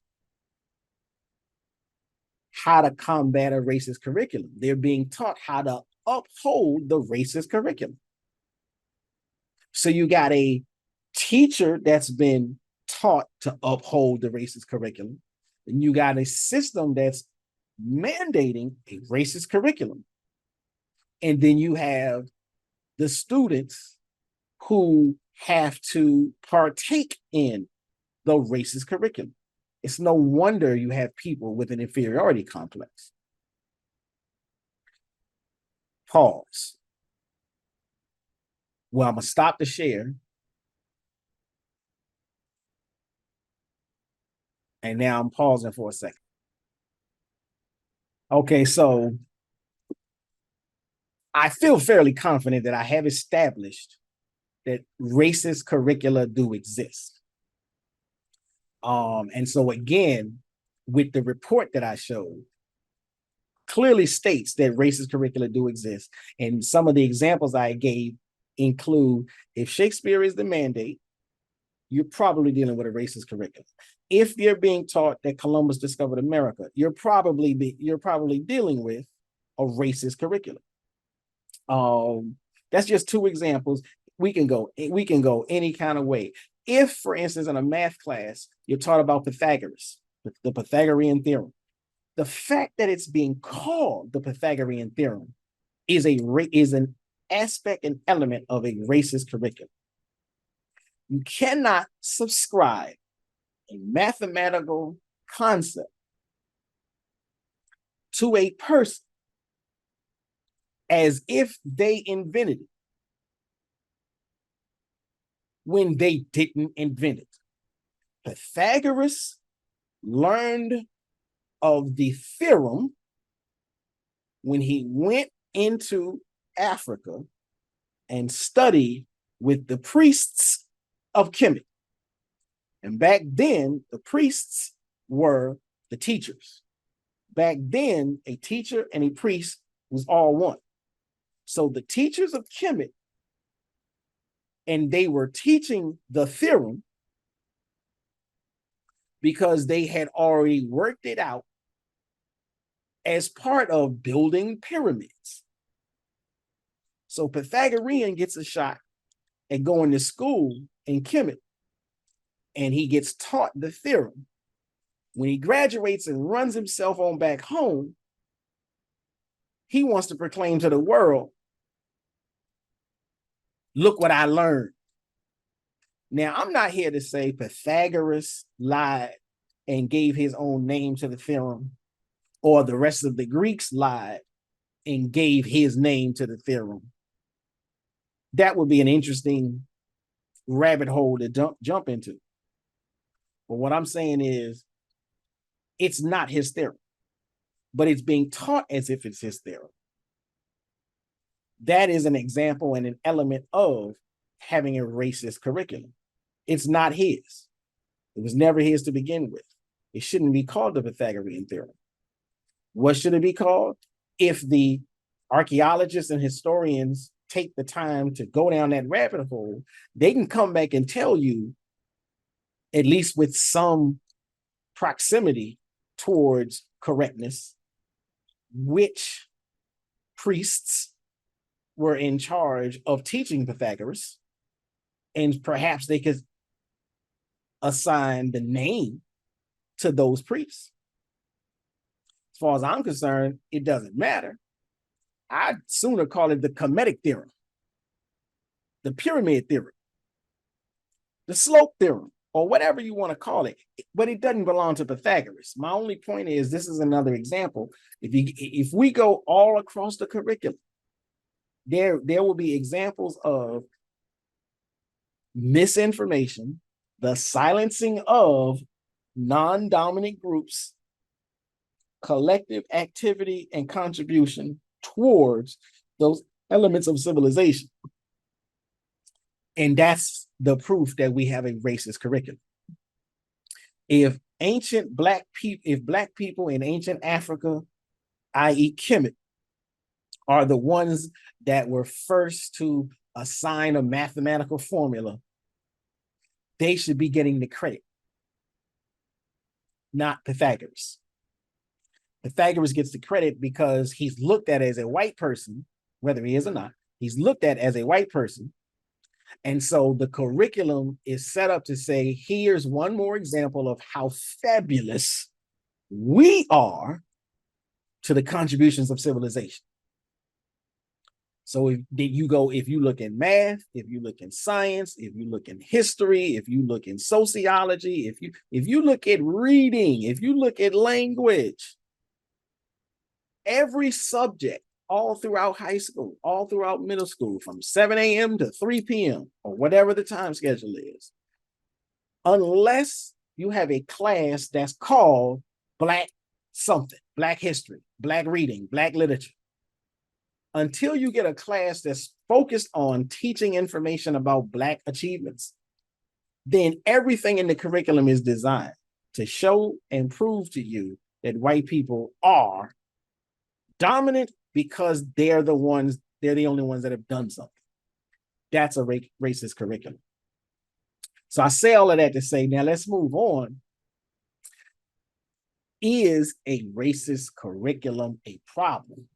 how to combat a racist curriculum. They're being taught how to uphold the racist curriculum. So you got a teacher that's been taught to uphold the racist curriculum, and you got a system that's mandating a racist curriculum. And then you have the students who have to partake in the racist curriculum. It's no wonder you have people with an inferiority complex. Pause. Well, I'm going to stop the share. And now I'm pausing for a second. Okay, so I feel fairly confident that I have established that racist curricula do exist. And so again, with the report that I showed, clearly states that racist curricula do exist. And some of the examples I gave include, if Shakespeare is the mandate, you're probably dealing with a racist curriculum. If you're being taught that Columbus discovered America, you're probably dealing with a racist curriculum. That's just two examples. We can go any kind of way. If, for instance, in a math class, you're taught about Pythagoras, the Pythagorean theorem, the fact that it's being called the Pythagorean theorem is an aspect and element of a racist curriculum. You cannot subscribe a mathematical concept to a person as if they invented it when they didn't invent it. Pythagoras learned of the theorem when he went into Africa and studied with the priests of Kemet. And back then, the priests were the teachers. Back then, a teacher and a priest was all one. So the teachers of Kemet, and they were teaching the theorem because they had already worked it out as part of building pyramids. So Pythagorean gets a shot at going to school in Kemet, and he gets taught the theorem. When he graduates and runs himself on back home, he wants to proclaim to the world, look what I learned. Now, I'm not here to say Pythagoras lied and gave his own name to the theorem, or the rest of the Greeks lied and gave his name to the theorem. That would be an interesting rabbit hole to jump into. But what I'm saying is, it's not his theorem, but it's being taught as if it's his theorem. That is an example and an element of having a racist curriculum. It's not his. It was never his to begin with. It shouldn't be called the Pythagorean theorem. What should it be called? If the archaeologists and historians take the time to go down that rabbit hole, they can come back and tell you, at least with some proximity towards correctness, which priests were in charge of teaching Pythagoras, and perhaps they could assign the name to those priests. As far as I'm concerned, it doesn't matter. I'd sooner call it the Kemetic theorem, the pyramid theorem, the slope theorem, or whatever you want to call it, but it doesn't belong to Pythagoras. My only point is, this is another example. If we go all across the curriculum, there will be examples of misinformation, the silencing of non-dominant groups, collective activity and contribution towards those elements of civilization. And that's the proof that we have a racist curriculum. If black people in ancient Africa, i.e. Kemet, are the ones that were first to assign a mathematical formula, they should be getting the credit, not Pythagoras. Pythagoras gets the credit because he's looked at as a white person, whether he is or not, he's looked at as a white person. And so the curriculum is set up to say, here's one more example of how fabulous we are to the contributions of civilization. So if you look in math, if you look in science, if you look in history, if you look in sociology, if you look at reading, if you look at language, every subject all throughout high school, all throughout middle school, from 7 a.m. to 3 p.m. or whatever the time schedule is, unless you have a class that's called Black something, Black history, Black reading, Black literature, until you get a class that's focused on teaching information about Black achievements, then everything in the curriculum is designed to show and prove to you that white people are dominant because they're the only ones that have done something. That's a racist curriculum. So I say all of that to say, now let's move on. Is a racist curriculum a problem?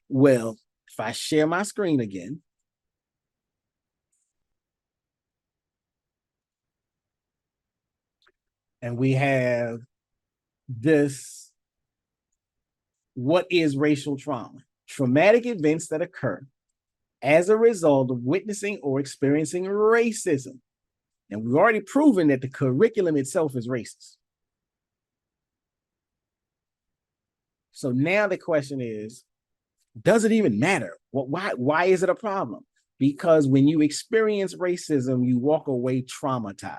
Well, if I share my screen again, and we have this, what is racial trauma? Traumatic events that occur as a result of witnessing or experiencing racism. And we've already proven that the curriculum itself is racist. So now the question is, does it even matter? Why is it a problem? Because when you experience racism, you walk away traumatized.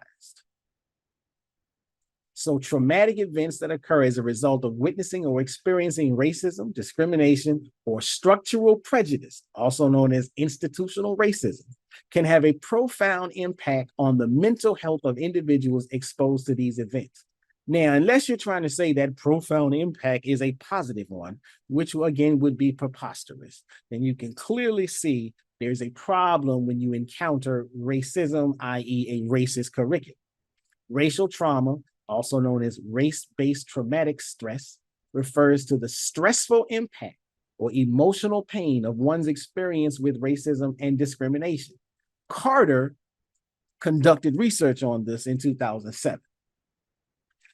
So traumatic events that occur as a result of witnessing or experiencing racism, discrimination, or structural prejudice, also known as institutional racism, can have a profound impact on the mental health of individuals exposed to these events. Now, unless you're trying to say that profound impact is a positive one, which again would be preposterous, then you can clearly see there's a problem when you encounter racism, i.e. a racist curriculum. Racial trauma, also known as race-based traumatic stress, refers to the stressful impact or emotional pain of one's experience with racism and discrimination. Carter conducted research on this in 2007.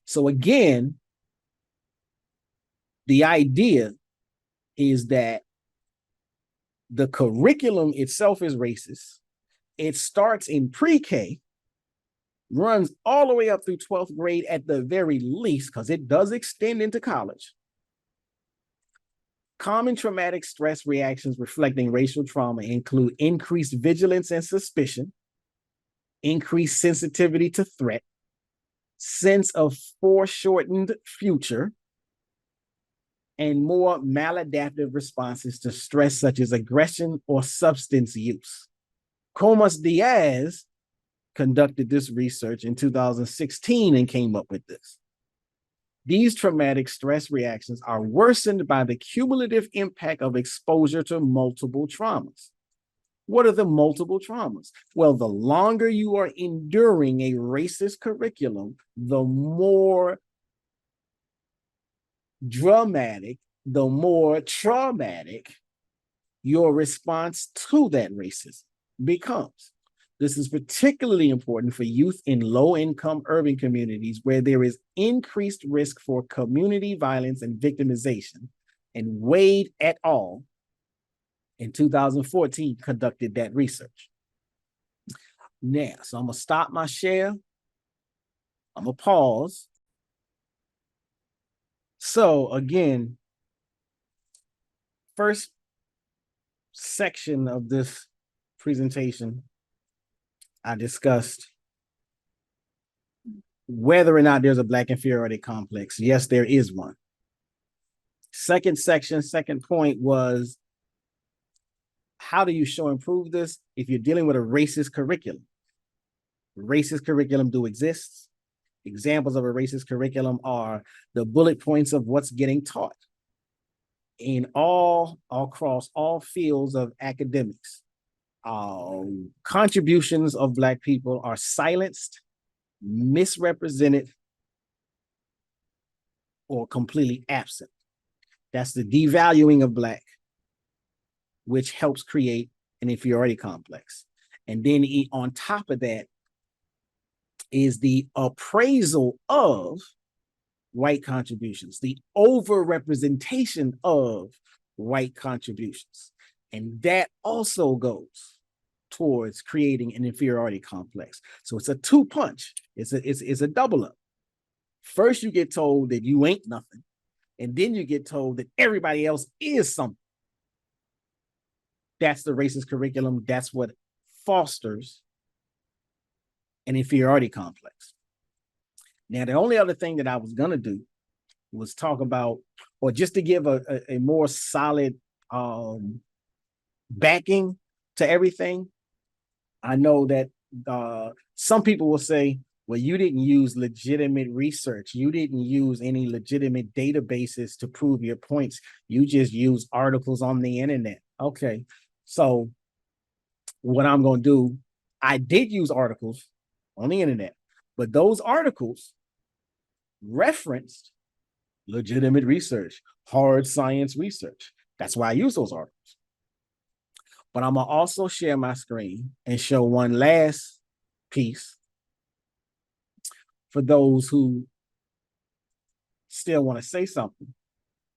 So again, the idea is that the curriculum itself is racist. It starts in pre-K, runs all the way up through 12th grade at the very least, because it does extend into college. Common traumatic stress reactions reflecting racial trauma include increased vigilance and suspicion, increased sensitivity to threat, sense of foreshortened future, and more maladaptive responses to stress such as aggression or substance use. Comas Diaz conducted this research in 2016 and came up with this. These traumatic stress reactions are worsened by the cumulative impact of exposure to multiple traumas. What are the multiple traumas? Well, the longer you are enduring a racist curriculum, the more dramatic, the more traumatic your response to that racism becomes. This is particularly important for youth in low-income urban communities where there is increased risk for community violence and victimization. And Wade et al. In 2014 conducted that research. Now, so I'm gonna stop my share. I'm gonna pause. So again, first section of this presentation, I discussed whether or not there's a Black inferiority complex. Yes, there is one. Second section, second point was, how do you show and prove this? If you're dealing with a racist curriculum. Racist curriculum do exist. Examples of a racist curriculum are the bullet points of what's getting taught in all across all fields of academics. Contributions of Black people are silenced, misrepresented, or completely absent. That's the devaluing of Black, which helps create an inferiority complex. And then on top of that is the appraisal of white contributions, the overrepresentation of white contributions. And that also goes towards creating an inferiority complex. So it's a two-punch. It's a double up. First, you get told that you ain't nothing. And then you get told that everybody else is something. That's the racist curriculum. That's what fosters an inferiority complex. Now, the only other thing that I was going to do was talk about, or just to give a more solid backing to everything. I know that some people will say, Well, you didn't use legitimate research. You didn't use any legitimate databases to prove your points. You just used articles on the internet. Okay, so what I'm going to do, I did use articles on the internet, but those articles referenced legitimate research, hard science research. That's why I use those articles. But I'm going to also share my screen and show one last piece for those who still want to say something.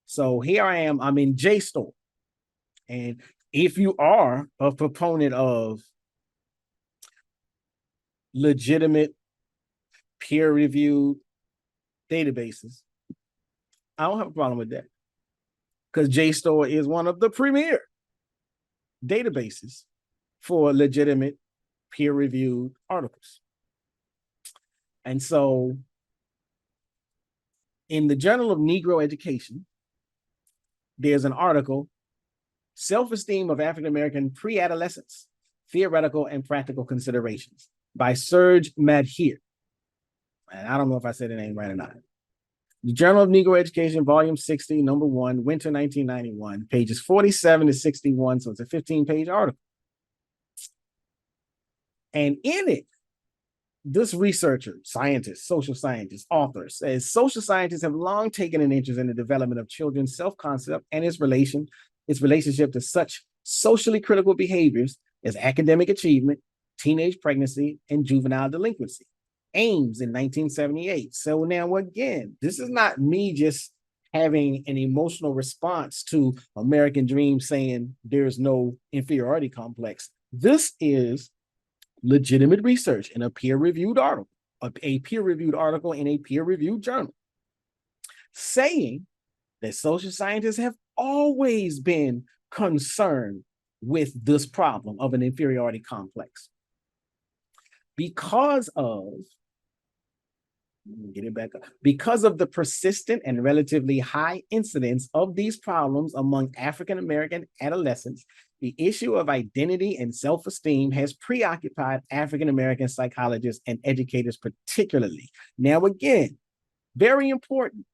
So here I am, I'm in JSTOR. And if you are a proponent of legitimate peer-reviewed databases, I don't have a problem with that, because JSTOR is one of the premier databases for legitimate peer-reviewed articles. And so in the Journal of Negro Education, there's an article, Self-Esteem of African-American Pre-Adolescents, Theoretical and Practical Considerations, by Serge Madhier. And I don't know if I said the name right or not. The Journal of Negro Education, Volume 60, Number 1, Winter 1991, pages 47 to 61, so it's a 15-page article. And in it, this researcher, scientist, social scientist, author says social scientists have long taken an interest in the development of children's self-concept and its relationship to such socially critical behaviors as academic achievement, teenage pregnancy, and juvenile delinquency. Ames in 1978. So now again, this is not me just having an emotional response to American Dream saying there's no inferiority complex. This is legitimate research in a peer-reviewed article, a peer-reviewed article in a peer-reviewed journal, saying that social scientists have always been concerned with this problem of an inferiority complex because of the persistent and relatively high incidence of these problems among African-American adolescents. The issue of identity and self-esteem has preoccupied African-American psychologists and educators particularly. Now, again, very important.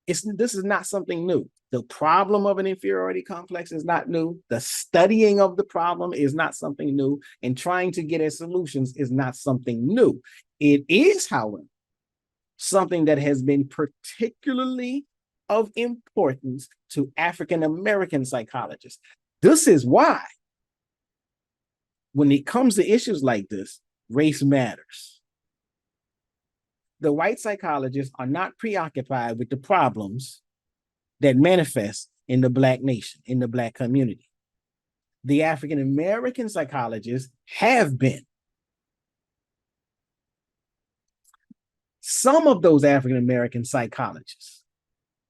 This is not something new. The problem of an inferiority complex is not new. The studying of the problem is not something new. And trying to get at solutions is not something new. It is, however, something that has been particularly of importance to African-American psychologists. This is why, when it comes to issues like this, race matters. The white psychologists are not preoccupied with the problems that manifest in the Black nation, in the Black community. The African-American psychologists have been. Some of those African-American psychologists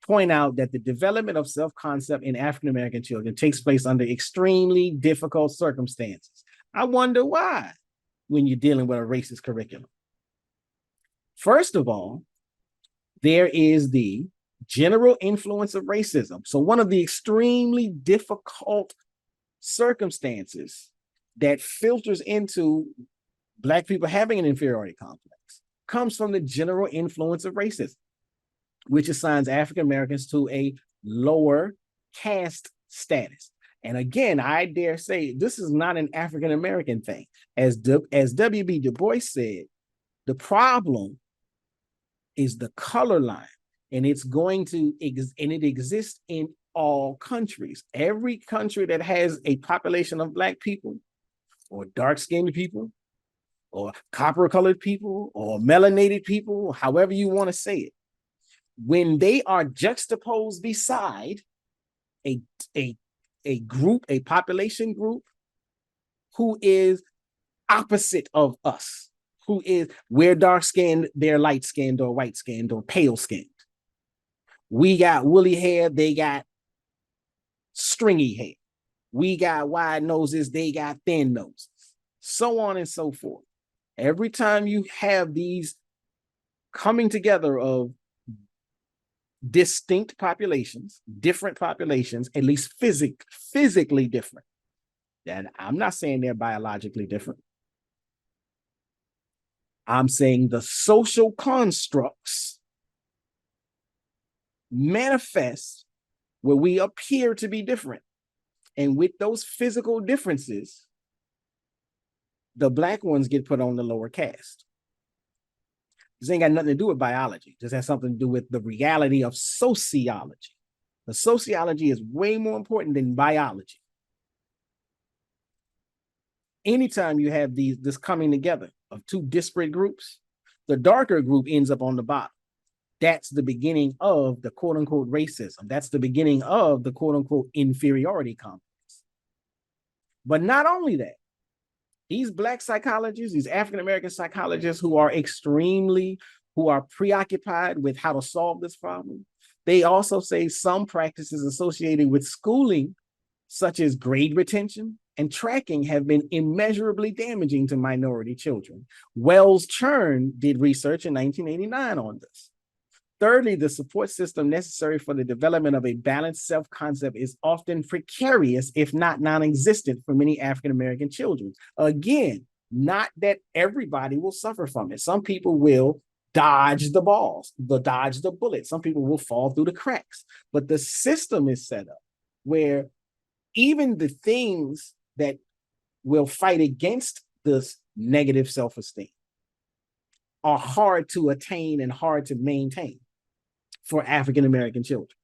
point out that the development of self-concept in African-American children takes place under extremely difficult circumstances. I wonder why when you're dealing with a racist curriculum. First of all, there is the general influence of racism. So one of the extremely difficult circumstances that filters into Black people having an inferiority complex comes from the general influence of racism, which assigns African Americans to a lower caste status. And again, I dare say this is not an African American thing. As W.B. Du Bois said, the problem is the color line, and it's going to and it exists in all countries. Every country that has a population of Black people, or dark-skinned people, or copper-colored people, or melanated people, however you want to say it, when they are juxtaposed beside a group, a population group who is opposite of us, who is, we're dark-skinned, they're light-skinned or white-skinned or pale-skinned. We got woolly hair, they got stringy hair. We got wide noses, they got thin noses, so on and so forth. Every time you have these coming together of distinct populations, different populations, at least physically different. And I'm not saying they're biologically different. I'm saying the social constructs manifest where we appear to be different. And with those physical differences, the Black ones get put on the lower caste. This ain't got nothing to do with biology. This has something to do with the reality of sociology. The sociology is way more important than biology. Anytime you have this coming together of two disparate groups, the darker group ends up on the bottom. That's the beginning of the quote unquote racism. That's the beginning of the quote unquote inferiority complex. But not only that, these Black psychologists, these African-American psychologists who are preoccupied with how to solve this problem, they also say some practices associated with schooling, such as grade retention and tracking, have been immeasurably damaging to minority children. Wells Churn did research in 1989 on this. Thirdly, the support system necessary for the development of a balanced self-concept is often precarious, if not non-existent, for many African-American children. Again, not that everybody will suffer from it. Some people will dodge the bullet. Some people will fall through the cracks. But the system is set up where even the things that will fight against this negative self-esteem are hard to attain and hard to maintain for African-American children.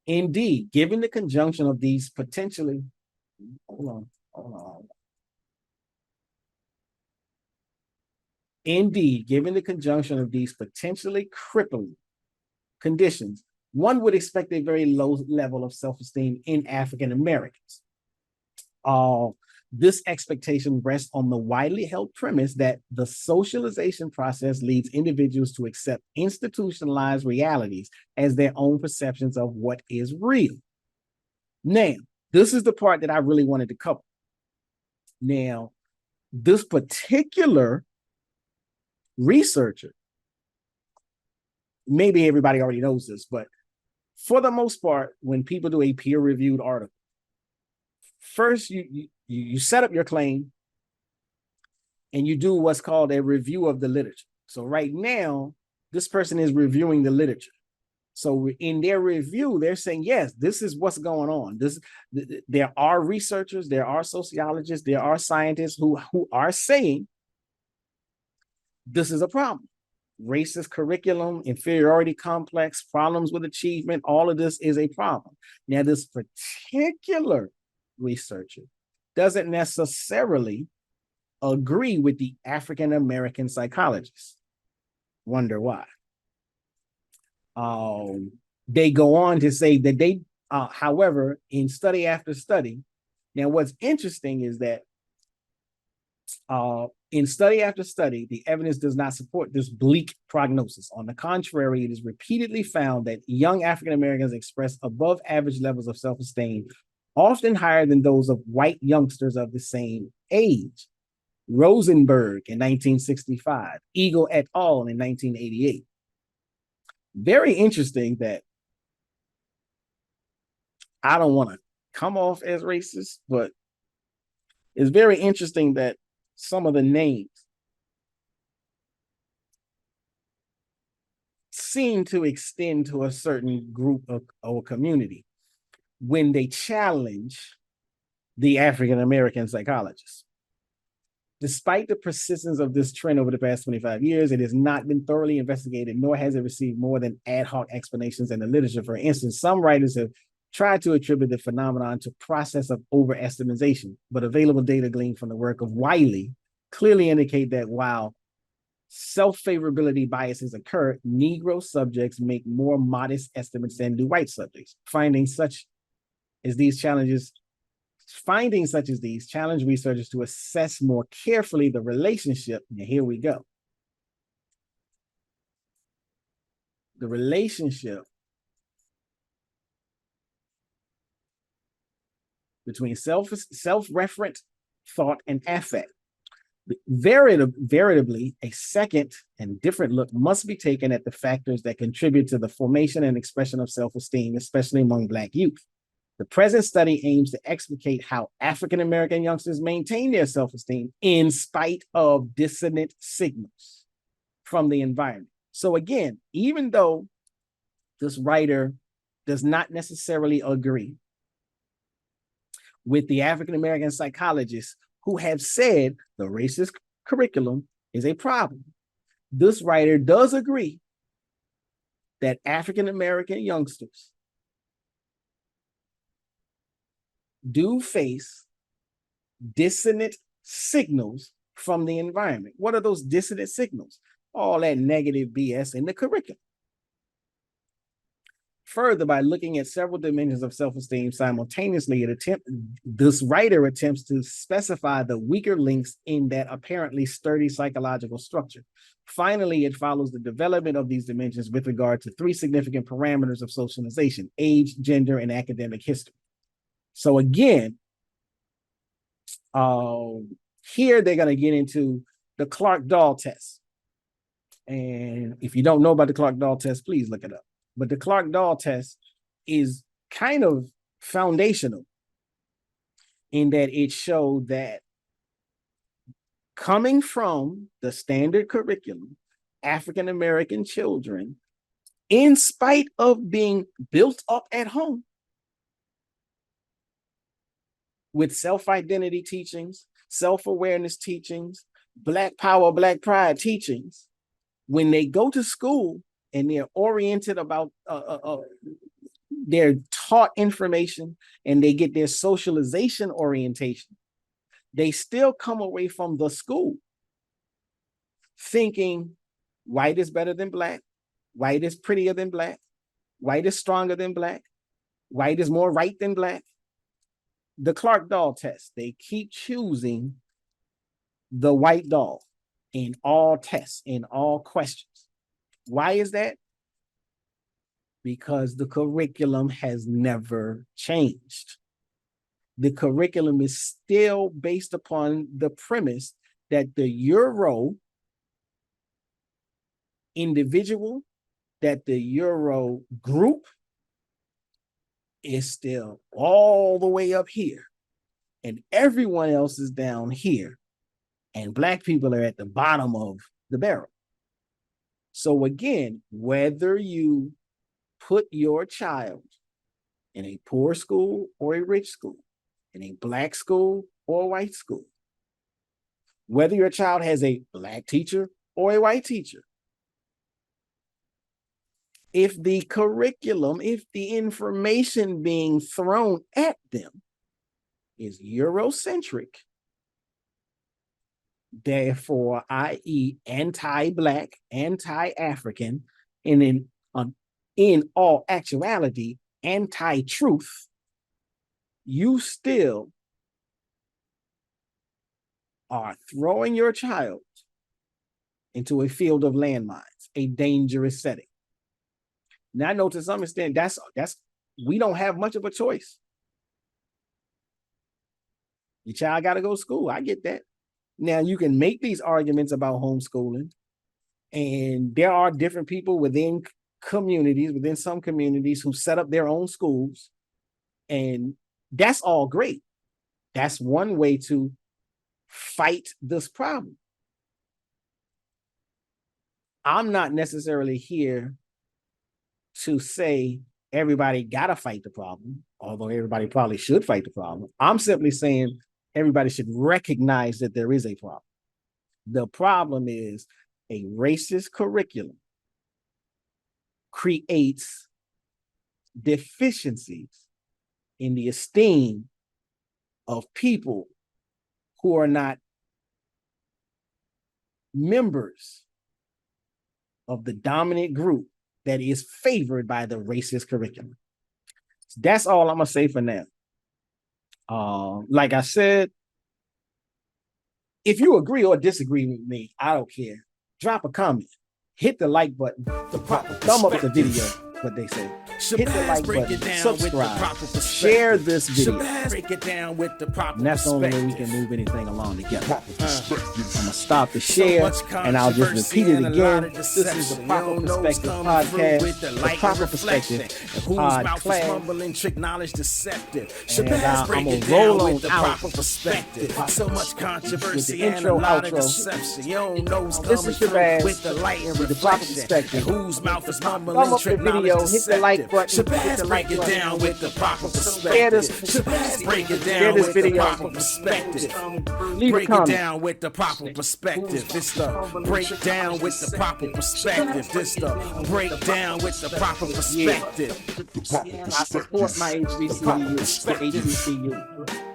Indeed, given the conjunction of these potentially, Indeed, given the conjunction of these potentially crippling conditions, one would expect a very low level of self-esteem in African-Americans. This expectation rests on the widely held premise that the socialization process leads individuals to accept institutionalized realities as their own perceptions of what is real. Now, this is the part that I really wanted to cover. Now, this particular researcher, maybe everybody already knows this, but for the most part, when people do a peer-reviewed article, first you set up your claim and you do what's called a review of the literature. So right now, this person is reviewing the literature. So in their review, they're saying, yes, this is what's going on. There are researchers, there are sociologists, there are scientists who are saying this is a problem. Racist curriculum, inferiority complex, problems with achievement, all of this is a problem. Now, this particular researcher doesn't necessarily agree with the African-American psychologists. Wonder why. They go on to say that they, however, in study after study, now what's interesting is that in study after study, the evidence does not support this bleak prognosis. On the contrary, it is repeatedly found that young African Americans express above average levels of self-esteem, often higher than those of white youngsters of the same age. Rosenberg in 1965, Eagle et al. In 1988. Very interesting that I don't want to come off as racist, but it's very interesting that some of the names seem to extend to a certain group of or community when they challenge the African-American psychologists. Despite the persistence of this trend over the past 25 years, it has not been thoroughly investigated, nor has it received more than ad hoc explanations in the literature. For instance, some writers have tried to attribute the phenomenon to process of overestimation, but available data gleaned from the work of Wiley clearly indicate that while self-favorability biases occur, Negro subjects make more modest estimates than do white subjects. Findings such as these challenge researchers to assess more carefully the relationship. And here we go. The relationship between self-referent thought and affect. Veritably, a second and different look must be taken at the factors that contribute to the formation and expression of self-esteem, especially among Black youth. The present study aims to explicate how African American youngsters maintain their self-esteem in spite of dissonant signals from the environment. So again, even though this writer does not necessarily agree with the African American psychologists who have said the racist curriculum is a problem, this writer does agree that African American youngsters do face dissonant signals from the environment. What are those dissonant signals? All that negative BS in the curriculum. Further, by looking at several dimensions of self-esteem simultaneously, this writer attempts to specify the weaker links in that apparently sturdy psychological structure. Finally, it follows the development of these dimensions with regard to three significant parameters of socialization: age, gender, and academic history. So again, here they're going to get into the Clark-Dahl test. And if you don't know about the Clark-Dahl test, please look it up. But the Clark-Dahl test is kind of foundational in that it showed that coming from the standard curriculum, African American children, in spite of being built up at home with self-identity teachings, self-awareness teachings, Black power, Black pride teachings, when they go to school and they're oriented about, they're taught information and they get their socialization orientation, they still come away from the school thinking white is better than Black, white is prettier than Black, white is stronger than Black, white is more right than Black. The Clark-Dahl test, they keep choosing the white doll in all tests, in all questions. Why is that? Because the curriculum has never changed. The curriculum is still based upon the premise that the Euro individual, that the Euro group is still all the way up here and everyone else is down here and Black people are at the bottom of the barrel. So again, whether you put your child in a poor school or a rich school, in a Black school or a white school, whether your child has a Black teacher or a white teacher, if the curriculum, if the information being thrown at them is Eurocentric, therefore, i.e. anti-Black, anti-African, and in all actuality, anti-truth, you still are throwing your child into a field of landmines, a dangerous setting. Now, I know to some extent that's we don't have much of a choice. Your child got to go to school. I get that. Now, you can make these arguments about homeschooling, and there are different people within communities, within some communities, who set up their own schools, and that's all great. That's one way to fight this problem. I'm not necessarily here to say everybody gotta fight the problem, although everybody probably should fight the problem. I'm simply saying everybody should recognize that there is a problem. The problem is a racist curriculum creates deficiencies in the esteem of people who are not members of the dominant group that is favored by the racist curriculum. That's all I'm gonna say for now. Like I said, if you agree or disagree with me, I don't care. Drop a comment, hit the like button, thumb up the video, what they say. Hit the like button, subscribe, share this video. Shabazz break it down with the proper And that's the only way we can move anything along together. I'm gonna stop the share and I'll just repeat it again. This is the Proper Perspective Podcast, the Proper Perspective class. Mumbling, trick knowledge deceptive. And Shabazz break I'm it gonna roll down on with the out proper perspective. So much controversy and intro, a lot of outro. deception. You don't know who's This coming is through Shabazz with the light and with the proper reflection. perspective. And whose mouth is Thumb mumbling, up trick the knowledge video, hit deceptive. the like button, hit Shabazz the break like it button. down with the proper Share perspective. this. Shabazz break it Share down this with the video. proper perspective. Leave a Break it comment. down with the proper perspective. This the breakdown with the proper perspective. This the breakdown with the proper perspective. I support my HBCU.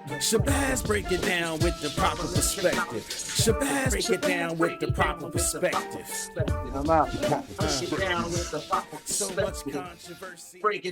Shabazz break it down with the proper perspective. Shabazz break it down with the proper perspective. I'm out. So much controversy.